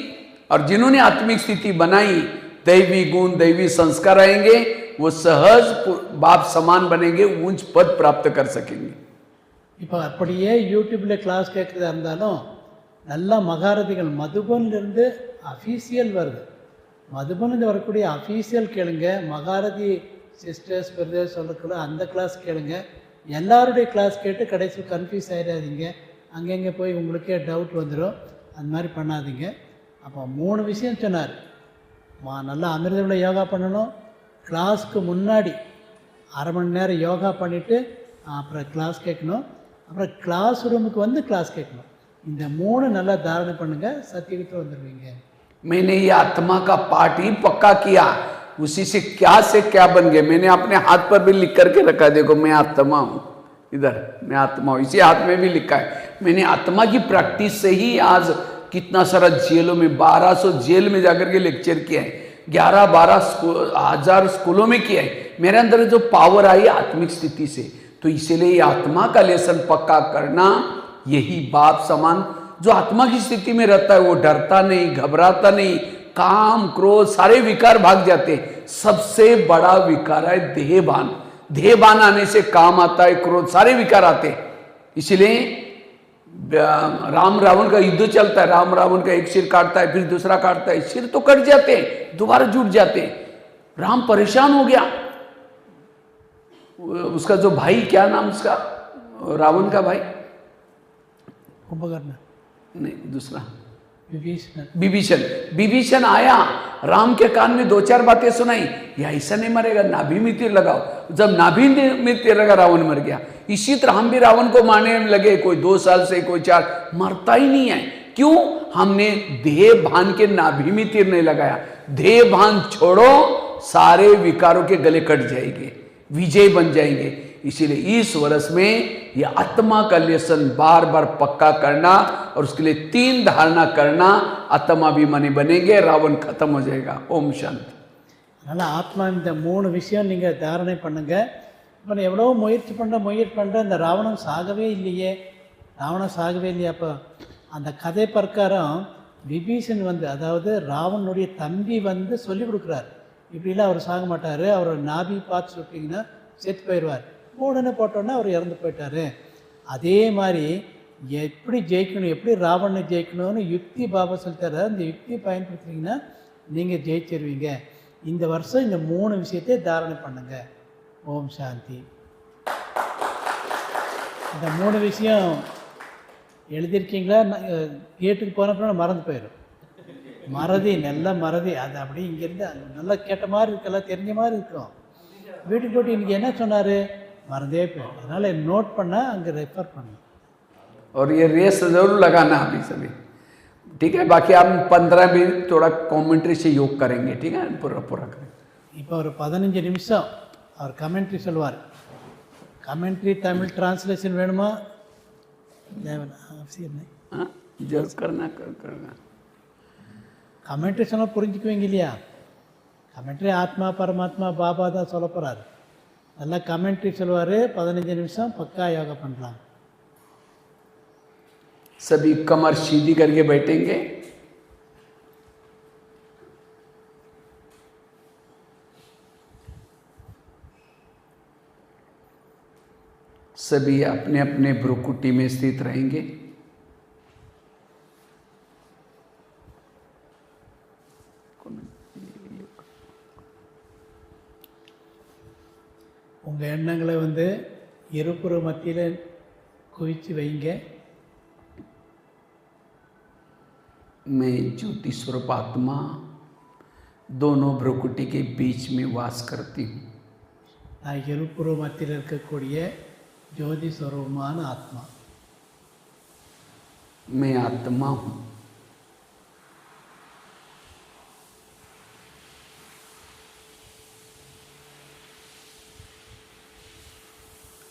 और जिन्होंने आत्मिक स्थिति बनाई, दैवी गुण दैवी संस्कार आएंगे, वो सहज बाप समान बनेंगे, ऊंच पद प्राप्त कर सकेंगे। இப்போ அப்படியே யூடியூப்பில் கிளாஸ் கேட்குறதா இருந்தாலும் நல்லா மகாரதிகள் மதுபன்லேருந்து அஃபீஷியல் வருது, மதுபன்லேருந்து வரக்கூடிய அஃபீஷியல் கேளுங்க, மகாரதி சிஸ்டர்ஸ் பிரதர்ஸ் சொல்லக்கூட அந்த கிளாஸ் கேளுங்க. எல்லாருடைய கிளாஸ் கேட்டு கடைசியில் கன்ஃபியூஸ் ஆகிடாதீங்க, அங்கங்கே போய் உங்களுக்கே டவுட் வந்துடும். அந்த மாதிரி பண்ணாதீங்க. அப்போ 3 விஷயம் சொன்னார். நல்லா அமிர்தவில யோகா பண்ணணும், கிளாஸ்க்கு முன்னாடி அரை மணி நேரம் யோகா பண்ணிவிட்டு அப்புறம் கிளாஸ் கேட்கணும், அப்புறம் கிளாஸ் ரூமுக்கு வந்து கிளாஸ் கேட்கணும். இந்த 3 நல்லா தாரணை பண்ணுங்கள், சத்தியத்தில் வந்துடுவீங்க. मैंने ये आत्मा का पाठ ही पक्का किया, उसी से क्या बन गए। मैंने अपने हाथ पर भी लिख करके रखा, देखो मैं आत्मा हूँ, इधर मैं आत्मा हूँ, इसी हाथ में भी लिखा है। मैंने आत्मा की प्रैक्टिस से ही आज कितना सारा जेलों में 1200 जेल में जाकर के लेक्चर किया है, 11-12 हजार स्कूलों में किया है। मेरे अंदर जो पावर आई आत्मिक स्थिति से, तो इसीलिए ये आत्मा का लेसन पक्का करना, यही बाप समान जो आत्मा की स्थिति में रहता है, वो डरता नहीं, घबराता नहीं, काम क्रोध सारे विकार भाग जाते। सबसे बड़ा विकार है देहभान। देहभान आने से काम आता है, क्रोध सारे विकार आते। इसलिए राम रावण का युद्ध चलता है, राम रावण का एक सिर काटता है, फिर दूसरा काटता है, सिर तो कट जाते हैं, दोबारा जुट जाते हैं। राम परेशान हो गया, उसका जो भाई, क्या नाम उसका, रावण का भाई, कुंभकर्ण नहीं दूसरा, विभीषण। विभीषण आया, राम के कान में 2-4 बातें सुनाई, या ऐसा नहीं मरेगा, नाभि में तीर लगाओ। जब नाभि में तीर लगा, रावण मर गया। इसी तरह हम भी रावण को मारने लगे, कोई 2 साल से, कोई 4, मरता ही नहीं है। क्यों? हमने देह भान के नाभि में तीर नहीं लगाया। देह भान छोड़ो, सारे विकारों के गले कट जाएंगे, विजय बन जाएंगे। इसीलिए इस वर्ष में ये आत्मा का लेसन बार बार पक्का करना, और उसके लिए 3 धारणा करना, आत्माभिमानी बनेंगे, रावण खत्म हो जाएगा। ओम शांति। அதனால் ஆத்மா இந்த 3 விஷயம் நீங்கள் தாரணை பண்ணுங்கள். இப்போ நான் எவ்வளோ முயற்சி பண்ணுறேன், இந்த ராவணன் சாகவே இல்லையே, அப்போ அந்த கதை பிரகாரம் விபீஷன் வந்து, அதாவது ராவனுடைய தம்பி வந்து சொல்லி கொடுக்குறார், இப்படிலாம் அவர் சாக மாட்டார், அவர் நாபி பார்த்து சொல்லிட்டிங்கன்னா செத்து போயிடுவார். உடனே போட்டோன்னே அவர் இறந்து போயிட்டார். அதே மாதிரி எப்படி ஜெயிக்கணும், எப்படி ராவணனை ஜெயிக்கணும்னு யுக்தி பாபா சொல்லித்தர, அந்த யுக்தியை பயன்படுத்துனீங்கன்னா நீங்கள் ஜெயிச்சிருவீங்க. இந்த வருஷம் இந்த 3 விஷயத்தை தாரணை பண்ணுங்க. ஓம் சாந்தி. இந்த 3 விஷயம் எழுதியிருக்கீங்களா? கேட்டுக்கு போனப்போ மறந்து போயிடும், மறதி, நல்ல மறதி. அது அப்படியே இங்கேருந்து நல்லா கேட்ட மாதிரி இருக்கலாம், தெரிஞ்ச மாதிரி இருக்கும். வீட்டுக்கு போட்டு இன்றைக்கி என்ன சொன்னார் மறந்தே போயிடும். அதனால் நோட் பண்ணால் அங்கே ரெஃபர் பண்ணணும். और ये रेस जरूर लगाना अभी सभी, ठीक है। बाकी आप 15 मिनट थोड़ा कमेंट्री से योग करेंगे, ठीक है, पूरा करेंगे। இப்போ ஒரு 15 நிமிஷம் அவர் கமெண்ட்ரி சொல்லுவார். கமெண்ட்ரி தமிழ் டிரான்ஸ்லேஷன் வேணுமா? जरूर करना। கமெண்ட்ரி சொன்னால் புரிஞ்சுக்குவீங்க இல்லையா? கமெண்ட்ரி ஆத்மா பரமாத்மா பாபா தான் சொல்ல போகிறாரு. நல்லா கமெண்ட்ரி சொல்லுவார். 15 நிமிஷம் பக்கா யோகா பண்ணலாம். सभी कमर सीधी करके बैठेंगे, सभी अपने अपने भ्रुकुटी में स्थित रहेंगे। உங்கள் எண்ணங்களை வந்து இருப்புற மத்தியில் குவிச்சு வைங்க. मैं ज्योति स्वरूप आत्मा दोनों भ्रुकुटी के बीच में वास करती हूँ। நான் இருப்புற மத்தியில் இருக்கக்கூடிய ஜோதி ஸ்வரூபமான ஆத்மா. मैं आत्मा हूँ।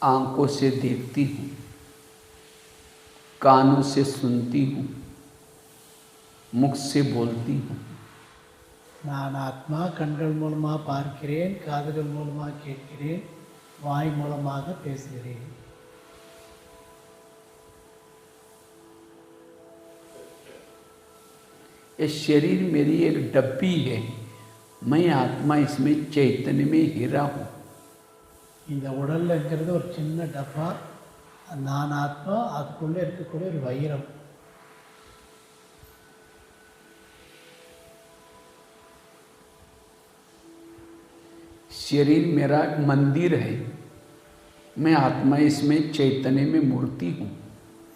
आंखों से देखती हूँ, कानों से सुनती हूँ, मुख से बोलती हूँ। நான் ஆத்மா கண்கள் மூலமாக பார்க்கிறேன், காதுகள் மூலமாக கேட்கிறேன், வாய் மூலமாக பேசுகிறேன். ये शरीर मेरी एक डब्बी है, मैं आत्मा इसमें चैतन्य में हीरा हूँ। இந்த உடல்ங்கிறது ஒரு சின்ன டப்பா, நான் ஆத்மா, அதுக்குள்ளே இருக்கக்கூடிய ஒரு வைரம். शरीर मेरा मंदिर है, मैं आत्मा इसमें चैतन्य में मूर्ति हूँ।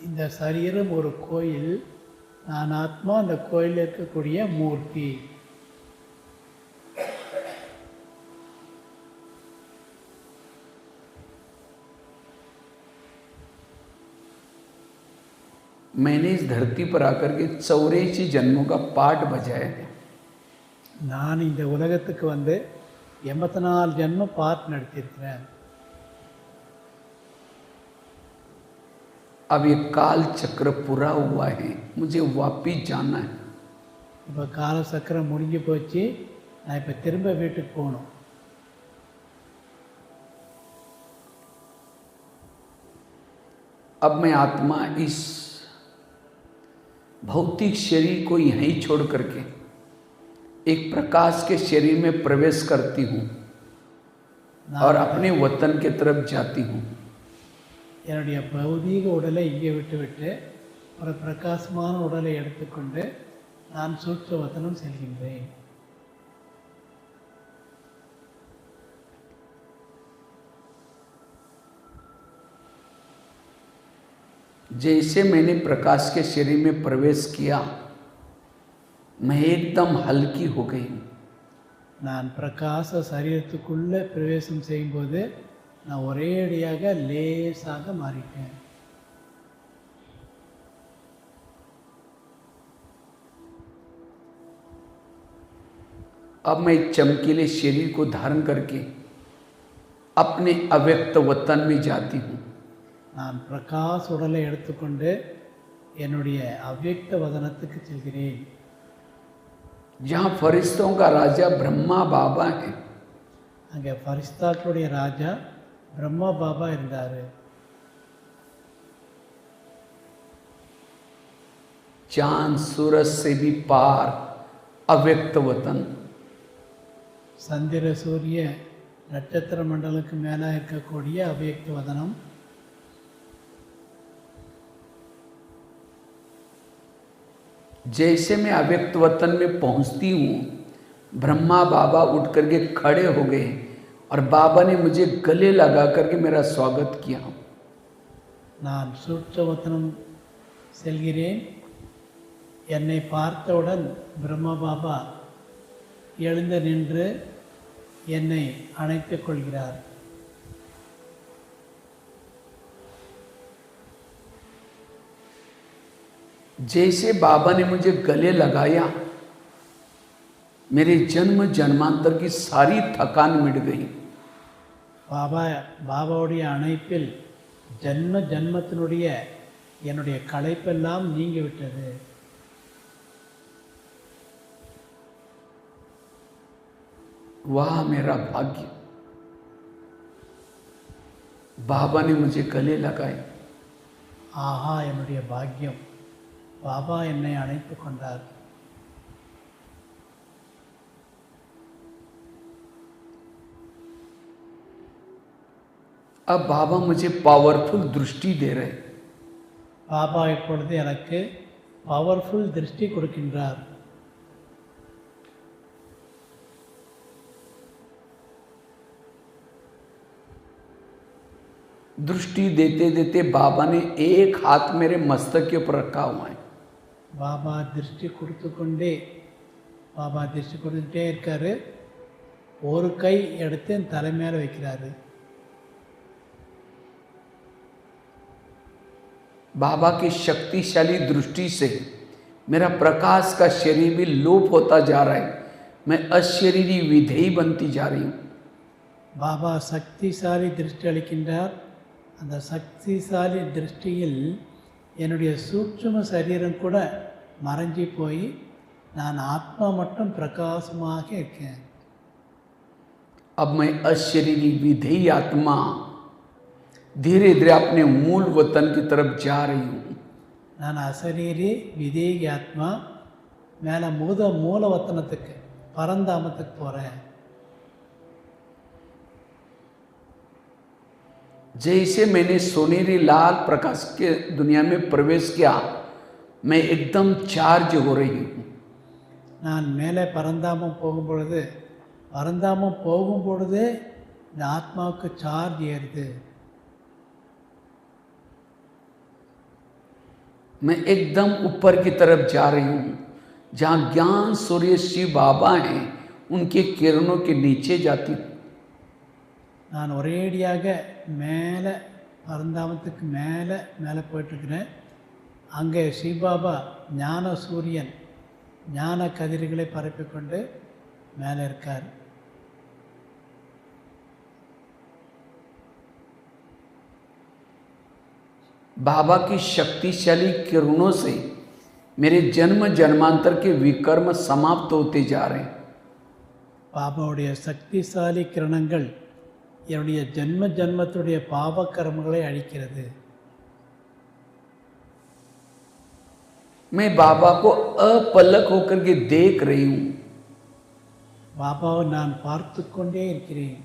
இந்த சரீரம் ஒரு கோயில், நான் ஆத்மா அந்த கோயிலில் இருக்கக்கூடிய மூர்த்தி. मैंने इस धरती पर आकर के 84 जन्मों का पाठ बजाया है। நான் இந்த உலகத்துக்கு வந்து 84 ஜென்மம் பாட்டு நடத்தியிருக்கிறேன். अब ये काल चक्र पूरा हुआ है, मुझे वापिस जाना है। இப்போ காலசக்கரம் முடிஞ்சு போச்சு, நான் இப்போ திரும்ப வீட்டுக்கு போகணும். अब मैं आत्मा इस भौतिक शरीर को यहीं छोड़ करके एक प्रकाश के शरीर में प्रवेश करती हूँ और अपने वतन के तरफ जाती हूँ। என்னுடைய பௌதீக உடலை இங்கே விட்டுவிட்டு ஒரு பிரகாசமான உடலை எடுத்துக்கொண்டு நான் சூட்ச வதனம் செல்கின்றேன். जैसे मैंने प्रकाश के शरीर में प्रवेश किया, मैं एकदम हल्की हो गई। நான் பிரகாச சரீரத்துக்குள்ளே பிரவேசம் செய்யும்போது நான் ஒரே அடியாக லேசாக மாறிட்டேன். अब मैं चमकीले शरीर को धारण करके अपने अव्यक्त वतन में जाती हूँ। நான் பிரகாஷ் உடலை எடுத்துக்கொண்டு என்னுடைய அவ்யக்த வதனத்துக்கு செல்கிறேன். जहाँ फरिश्तों का राजा ब्रह्मा बाबा है, அங்கே ஃபரிஸ்தாக்களுடைய ராஜா பிரம்மா பாபா இருந்தார். चांद सूरज से भी पार अव्यक्त वतन। சந்திர சூரிய நட்சத்திர மண்டலுக்கு மேலே இருக்கக்கூடிய அவ்யக்த வதனம். जैसे मैं अव्यक्त वतन में पहुंचती हूँ, ब्रह्मा बाबा उठ करके खड़े हो गए और बाबा ने मुझे गले लगा करके मेरा स्वागत किया। நான் சூட்சவதனம் செல்கிறேன். என்னை பார்த்தவுடன் பிரம்மா பாபா எழுந்து நின்று என்னை அணைத்துக் கொள்கிறார். जैसे बाबा ने मुझे गले लगाया, मेरे जन्म जन्मांतर की सारी थकान मिट गई। பாபாவுடைய அணைப்பில் ஜன்ம ஜன்மத்தினுடைய என்னுடைய களைப்பெல்லாம் நீங்கிவிட்டது. वाह मेरा भाग्य, बाबा ने मुझे गले लगाए। ஆஹா என்னுடைய பாக்கியம், பாபா என்னை அணைத்து கொண்டார். अब बाबा मुझे पावरफुल दृष्टि दे रहे। பாபா இப்பொழுது எனக்கு பவர்ஃபுல் திருஷ்டி கொடுக்கின்றார். दृष्टि देते देते बाबा ने एक हाथ मेरे मस्तक के ऊपर रखा हुआ है। பாபா திருஷ்டி கொடுத்துட்டே இருக்காரு. ஒரு கை எடுத்து என் தலை மேலே வைக்கிறாரு. बाबा की शक्तिशाली दृष्टि से मेरा प्रकाश का शरीर भी लोप होता जा रहा है। मैं अशरीरी विधेयी बनती जा रही हूँ। பாபா சக்திசாலி திருஷ்டி அளிக்கின்றார். அந்த சக்திசாலி திருஷ்டியில் என்னுடைய சூட்சும சரீரம் கூட மறைஞ்சி போய் நான் ஆத்மா மட்டும் பிரகாசமாக இருக்கேன். अब मैं अशरीरी विधेयी आत्मा धीरे धीरे अपने मूल वतन की तरफ जा रही हूँ। நான் அசரீரி விதேகி ஆத்மா மேலே மூலவத்தனத்துக்கு பரந்தாமத்துக்கு போகிறேன். जैसे मैंने सोनेरी लाल प्रकाश के दुनिया में प्रवेश किया, मैं एकदम चार्ज हो रही हूँ. நான் மேலே பரந்தாமம் போகும்பொழுதே இந்த ஆத்மாவுக்கு சார்ஜ் ஏறுது. मैं एकदम ऊपर की तरफ जा रही हूँ, जहाँ ज्ञान सूर्य शिव बाबा हैं, उनके किरणों के नीचे जाती हूँ. நான் ஒரேடியாக மேலே பரந்தாமத்துக்கு மேலே போயிட்டுருக்கிறேன். அங்கே சிவபாபா ஞான சூரியன் ஞான கதிர்களை பரப்பிக்கொண்டு மேலே இருக்கார். बाबा की शक्तिशाली किरणों से मेरे जन्म जन्मांतर के विकर्म समाप्त होते जा रहे हैं. பாபாவுடைய சக்திசாலி கிரணங்கள் என்னுடைய ஜன்மத்துடைய பாப கர்மங்களை அழிக்கிறது. मैं बाबा को अपलक होकर के देख रही हूँ. பாபாவை நான் பார்த்து கொண்டே இருக்கிறேன்.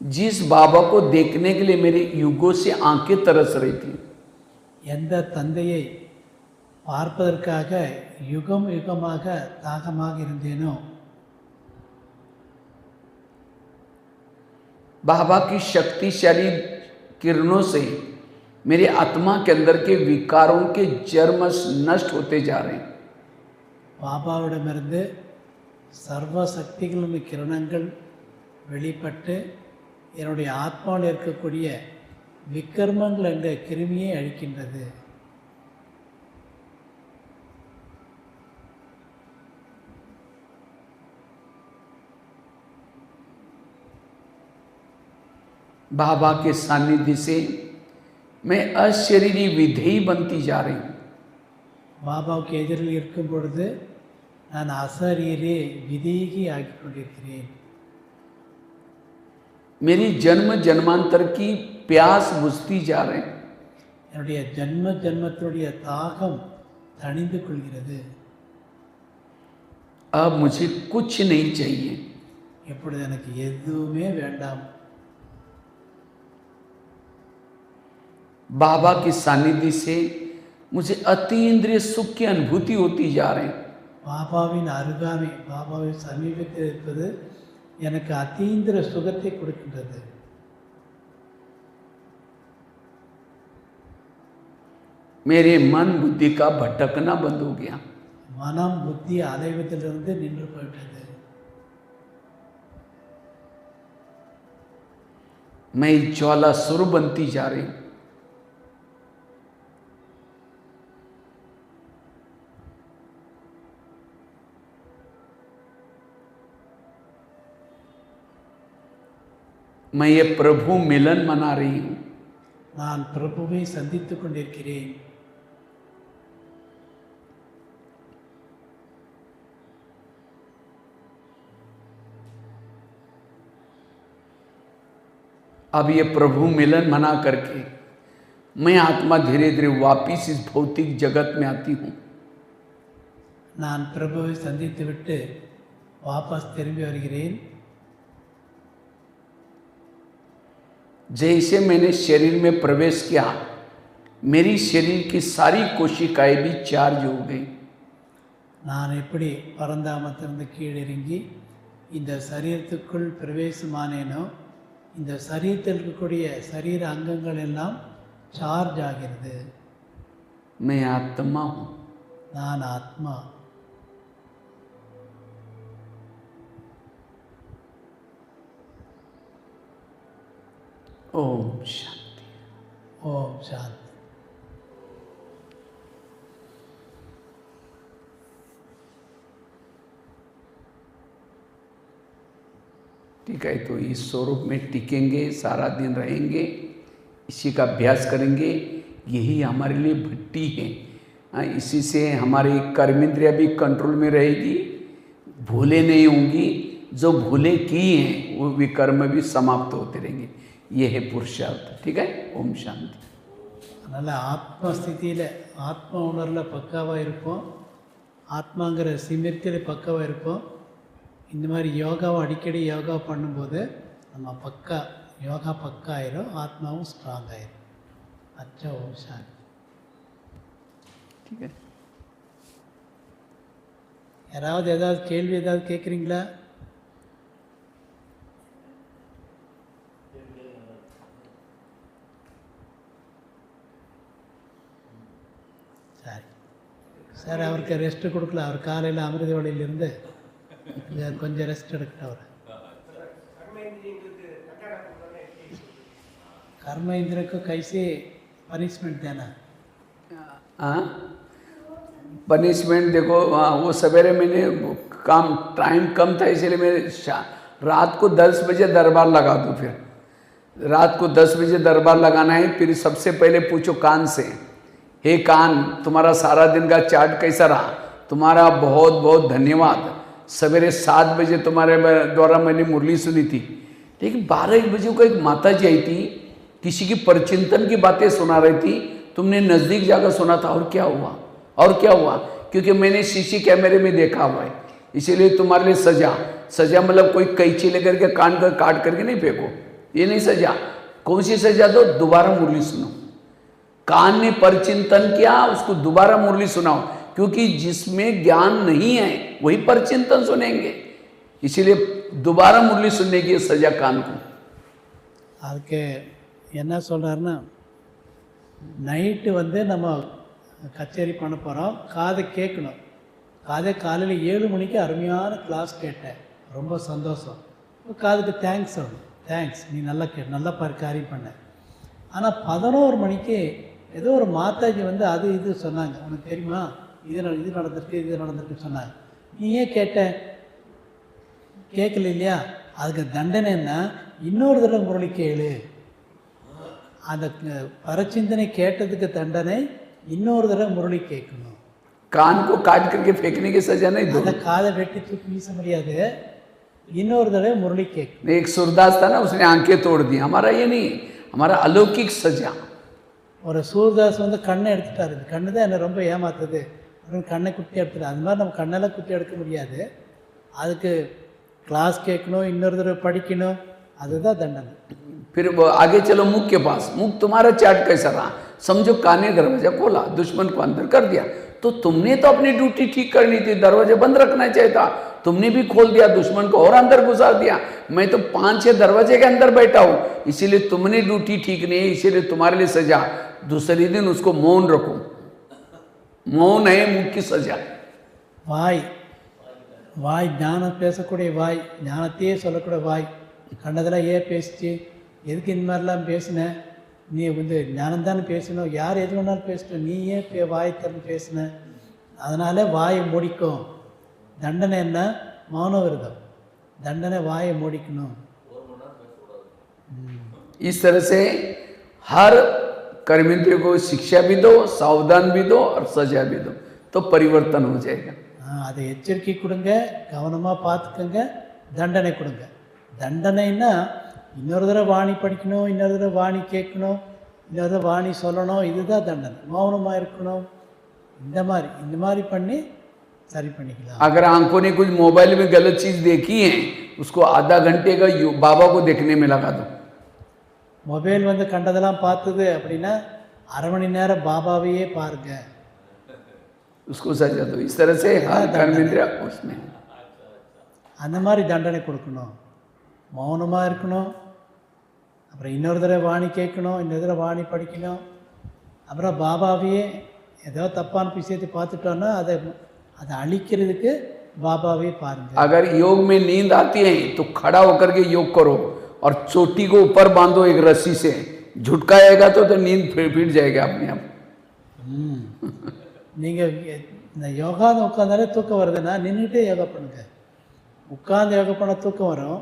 जिस बाबा को देखने के लिए मेरे युगों से आंखें तरस रही थी, எந்த தந்தையை பார்ப்பதற்காக யுகம் யுகமாக தாகமாக இருந்தேனோ, बाबा की शक्तिशाली किरणों से मेरी आत्मा के अंदर के विकारों के जर्म नष्ट होते जा रहे हैं. பாபாவிடமிருந்து சர்வ சக்திகளின் கிரணங்கள் வெளிப்பட்டு என்னுடைய ஆத்மாவில் இருக்கக்கூடிய விக்கர்மங்கள் என்ற கிருமியை அழிக்கின்றது. बाबा के सानिध्य से मैं अशरीरी विधेयी बनती जा रही हूँ. பாபாவுக்கு எதிரில் இருக்கும் பொழுது நான் அசரீரே விதேகி ஆகி கொண்டிருக்கிறேன். मेरी जन्म जन्मांतर की प्यास बुझती जा रही है. என்னுடைய ஜன்மத்துடைய தாகம் தணிந்து கொள்கிறது. अब मुझे कुछ नहीं चाहिए. இப்பொழுது எனக்கு எதுவுமே வேண்டாம். बाबा की सानिध्य से मुझे अतीन्द्रिय सुख की अनुभूति होती जा रही है. பாபாவின் அருகாமை, பாபாவின் சமீபத்தில் இருப்பது எனக்கு அத்தீந்திர சுகத்தை கொடுக்கின்றது. मेरे मन बुद्धि का भटकना बंद हो गया. மனம் புத்தி அலைவதிலிருந்து நின்று போயிட்டது. मैं ज्वाला स्वरूप बनती जा रही हूँ. मैं ये प्रभु मिलन मना रही हूँ. நான் பிரபுவை சந்தித்துக் கொண்டிருக்கிறேன். अब ये प्रभु मिलन मना करके मैं आत्मा धीरे धीरे वापिस इस भौतिक जगत में आती हूँ. நான் பிரபுவை சந்தித்துவிட்டு வாபஸ் திரும்பி வருகிறேன். जैसे मैंने शरीर में प्रवेश किया, मेरी शरीर की सारी कोशिकाएं भी चार्ज हो गई. நான் எப்படி பரந்தாமத்திலிருந்து கீழிறங்கி இந்த சரீரத்துக்குள் பிரவேசமானேனோ, இந்த சரீரத்தில் இருக்கக்கூடிய சரீர அங்கங்கள் எல்லாம் சார்ஜ் ஆகிறது. मैं आत्मा हूँ. நான் ஆத்மா. ओम शांति. ஓம் சாந்தி. ठीक है, तो इस स्वरूप में टिकेंगे, सारा दिन रहेंगे, इसी का अभ्यास करेंगे. यही हमारे लिए भट्टी है. इसी से हमारी कर्मेंद्रिया भी कंट्रोल में रहेगी, भूले नहीं होंगी. जो भूले की हैं वो विकर्म भी समाप्त होते रहेंगे. ये है पुरुषार्थ. ठीक है. ओम शांति. அதனால் ஆத்மஸ்திதியில் ஆத்ம உணர்வில் பக்காவாக இருப்போம், ஆத்மாங்கிற சிமிர்த்தியில் பக்காவாக இருப்போம். இந்த மாதிரி யோகாவை அடிக்கடி யோகா பண்ணும்போது நம்ம பக்கா யோகா பக்கா ஆயிரும், ஆத்மாவும் ஸ்ட்ராங் ஆயிரும். அச்சா ஓம் சாந்தி. ठीक है. யாராவது ஏதாவது கேள்வி ஏதாவது கேட்குறீங்களா? சரி சார், அவருக்கு ரெஸ்ட்டு கொடுக்கல. அவர் காலையில் அமிர்த வழியிலிருந்து கொஞ்சம் ரெஸ்ட் எடுக்கட்டும். அவர் कर्म इंद्र को कैसे पनिशमेंट देना? पनिशमेंट देखो, वो सवेरे मैंने काम टाइम कम था इसलिए मैं रात को 10 बजे दरबार लगा दूँ. फिर रात को 10 बजे दरबार लगाना है. फिर सबसे पहले पूछो कान से, हे कान तुम्हारा सारा दिन का चार्ट कैसा रहा? तुम्हारा बहुत बहुत धन्यवाद. सवेरे 7 बजे तुम्हारे द्वारा मैंने मुरली सुनी थी, लेकिन 12-1 बजे को एक माता जी आई थी, किसी की परचिंतन की बातें सुना रही थी. तुमने नज़दीक जाकर सुना था. और क्या हुआ? और क्या हुआ? क्योंकि मैंने सीसी कैमरे में देखा हुआ है, इसीलिए तुम्हारे लिए सजा. सजा मतलब कोई कैंची लेकर के कान कर काट करके नहीं फेंको, ये नहीं सजा. कौन सी सजा दो? दोबारा मुरली सुनो. कान ने परचिंतन किया, उसको दोबारा मुरली सुनाओ, क्योंकि जिसमें ज्ञान नहीं है वही परचिंतन सुनेंगे. इसीलिए दोबारा मुरली सुनने की सजा कान को. அதுக்கு என்ன சொல்கிறாருன்னா, நைட்டு வந்து நம்ம கச்சேரி பண்ண போகிறோம், காதை கேட்கணும். காதை காலையில் 7 மணிக்கு அருமையான கிளாஸ் கேட்டேன், ரொம்ப சந்தோஷம். காதுக்கு தேங்க்ஸ் சொல்லணும், தேங்க்ஸ் நீ நல்லா நல்லா காரியம் பண்ண. ஆனால் 11 மணிக்கு ஏதோ ஒரு மாதாஜி வந்து அது இது சொன்னாங்க, உனக்கு தெரியுமா இது நடந்திருக்கு இது நடந்திருக்கு சொன்னாங்க. நீ ஏன் கேட்ட? கேட்கல இல்லையா? அதுக்கு தண்டனை என்ன? இன்னொரு தடவை முரளி கேளு. அந்த பரச்சிந்தனை கேட்டதுக்கு தண்டனை இன்னொரு தடவை முரளி கேட்கணும். कान को काट करके फेंकने की सजा नहीं दो. அந்த காதை வெட்டி தூக்கி வீச முடியாது, இன்னொரு தடவை முரளி கேட்கணும். एक सूरदास था ना, उसने आंखें तोड़ दी. हमारा ये नहीं, हमारा अलौकिक सजा. ஒரு சூர்தாஸ் வந்து கண்ணை எடுத்துட்டாரு. கண்ணு தான் என்னை ரொம்ப ஏமாத்துது அப்படின்னு கண்ணை குத்தி எடுத்துட்டாரு. அது மாதிரி நம்ம கண்ணெல்லாம் குத்தி எடுக்க முடியாது. அதுக்கு கிளாஸ் கேட்கணும், இன்னொரு தடவை படிக்கணும், அதுதான் தண்டனை. फिर वो आगे चलो मुख के पास. मुख तुम्हारा चार्ट कैसा रहा? समझो कान ने दरवाजा खोला, दुश्मन को अंदर कर दिया, तो तुमने तो अपनी ड्यूटी ठीक करनी थी, दरवाजा बंद रखना चाहिए था. तुमने भी खोल दिया, दुश्मन को और अंदर घुसा दिया. मैं तो 5-6 दरवाजे के अंदर बैठा हूँ, इसीलिए तुमने ड्यूटी ठीक नहीं है, इसीलिए तुम्हारे लिए सजा. दूसरे दिन उसको मौन रखो. मौन है मुख की सजा. வாய் வாய் ஞானம் பேசக்கூடிய வாய், ஞானத்தையே சொல்லக்கூடிய வாய். கண்டதெல்லாம் ஏன் பேசிச்சு, எதுக்கு இந்த மாதிரிலாம் பேசினேன்? நீ வந்து ஞானம்தானே பேசணும், யார் எது வேணாலும் பேசணும், நீ ஏன் வாய் திறந்து பேசின? அதனால் வாயை மூடிக்கும். தண்டனை என்ன? மௌன விரதம். தண்டனை வாயை மூடிக்கணும். इस तरह से हर कर्मेंद्रिय को शिक्षा भी दो, सावधान भी दो और सजा भी दो, तो परिवर्तन हो जाएगा. அதை எச்சரிக்கை கொடுங்க, கவனமாக பார்த்துக்கோங்க, தண்டனை கொடுங்க. தண்டனைன்னா இன்னொரு தடவை வாணி படிக்கணும், இன்னொரு தடவை வாணி கேட்கணும், இன்னொரு தடவை வாணி சொல்லணும், இதுதான் தண்டனை. மௌனமாக இருக்கணும். இந்த மாதிரி பண்ணி சரி பண்ணிக்கலாம். अगर आंखों ने कुछ मोबाइल में गलत चीज़ देखी है, उसको आधा घंटे का बाबा को देखने में लगा दो. மொபைல் வந்து கண்டதெல்லாம் பார்த்தது அப்படின்னா 1/2 மணி நேரம் பாபாவையே பாருங்க. उसको सजा दो. इस तरह से हर कर्मेंद्रिय उसमें அந்த மாதிரி தண்டனை கொடுக்கணும். மௌனமாக இருக்கணும், அப்புறம் இன்னொரு தடவை வாணி கேட்கணும், இன்னொரு தடவை வாணி படிக்கணும், அப்புறம் பாபாவையே ஏதோ தப்பான விஷயத்தை பார்த்துட்டோன்னா அதை அழிக்கிறதுக்கு பாபாவே பாருங்க. अगर योग में नींद आती है तो खड़ा होकर के योग करो और चोटी को ऊपर बांधो एक रस्सी से. झुटकाएगा तो नींद फिर जाएगा अपने आप. நீங்கள் இந்த யோகாவில் உட்காந்தாலே தூக்கம் வருதுன்னா நின்றுக்கிட்டே யோகா பண்ணுங்க. உட்காந்து யோகா பண்ண தூக்கம் வரும்,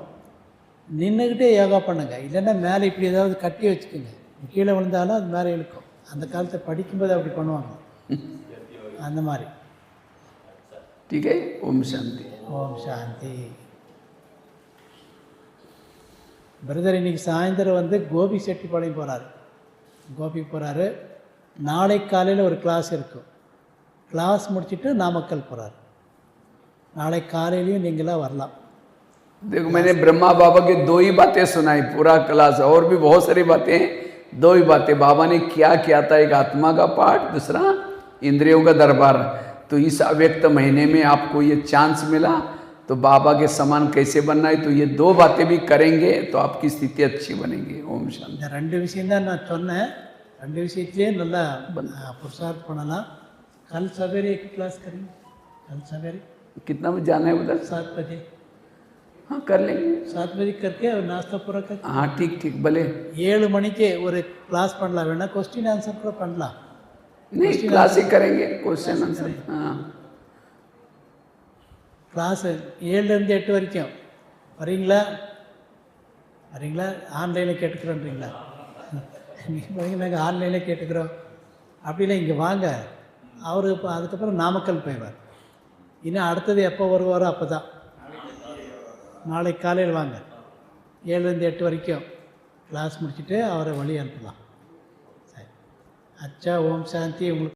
நின்றுக்கிட்டே யோகா பண்ணுங்க. இல்லைன்னா மேலே இப்படி ஏதாவது கட்டி வச்சுக்கோங்க, கீழே விழுந்தாலும் அது மேலே இழுக்கும். அந்த காலத்தை படிக்கும்போது அப்படி பண்ணுவாங்க. அந்த மாதிரி. ठीक है. ओम शांति. ஓம் சாந்தி. பிரதர் இன்னைக்கு சாயந்தரம் வந்து கோபி செட்டிப்பாளையம் போகிறாரு. கோபிக்கு போகிறாரு. நாளை காலையில் ஒரு கிளாஸ் இருக்கும். கிளாஸ் முடிச்சுட்டு நாமக்கல் போகிறார். நாளை காலையிலையும் நீங்களாம் வரலாம். देखो मैंने ब्रह्मा बाबा की 2 ही बातें सुनाई, पूरा क्लास और भी बहुत सारी बातें, 2 ही बातें बाबा ने क्या किया था, एक आत्मा का पाठ, दूसरा इंद्रियों का दरबार। तो इस अव्यक्त महीने में आपको ये चांस मिला, तो बाबा के समान कैसे बनना है, तो ये 2 बातें भी करेंगे तो आपकी स्थिति अच्छी बनेगी। ओम शांति। இந்த 2 விஷயம்தான் நான் சொன்னேன். 2 விஷயத்திலே நல்லா புருஷார்த் பண்ணலாம். कल सवेरे एक क्लास करेंगे, कल सवेरे कितना बजे जाना है उधर? 7 बजे। हाँ कर लेंगे। 7 बजे करके और नाश्ता पूरा करके हाँ ठीक ठीक भले। 7 மணிக்கு ஒரு கிளாஸ் பண்ணலாம். வேணா கொஸ்டின் ஆன்சர் கூட பண்ணலாம். नहीं क्लास ही करेंगे, क्वेश्चन आंसर। हाँ கிளாஸ் 7லேருந்து 8 வரைக்கும் வரீங்களா? வரீங்களா? ஆன்லைனில் கேட்டுக்கிறோன்றீங்களா? நீங்கள் நாங்கள் ஆன்லைனில் கேட்டுக்கிறோம் அப்படின்னா இங்கே வாங்க. அவர் இப்போ அதுக்கப்புறம் நாமக்கல் போயிடுவார். இன்னும் அடுத்தது எப்போ வருவாரோ அப்போ தான். நாளைக்கு காலையில் வாங்க. 7லேருந்து 8 வரைக்கும் கிளாஸ் முடிச்சுட்டு அவரை வழி அனுப்பலாம். சரி. அச்சா ஓம் சாந்தி. உங்களுக்கு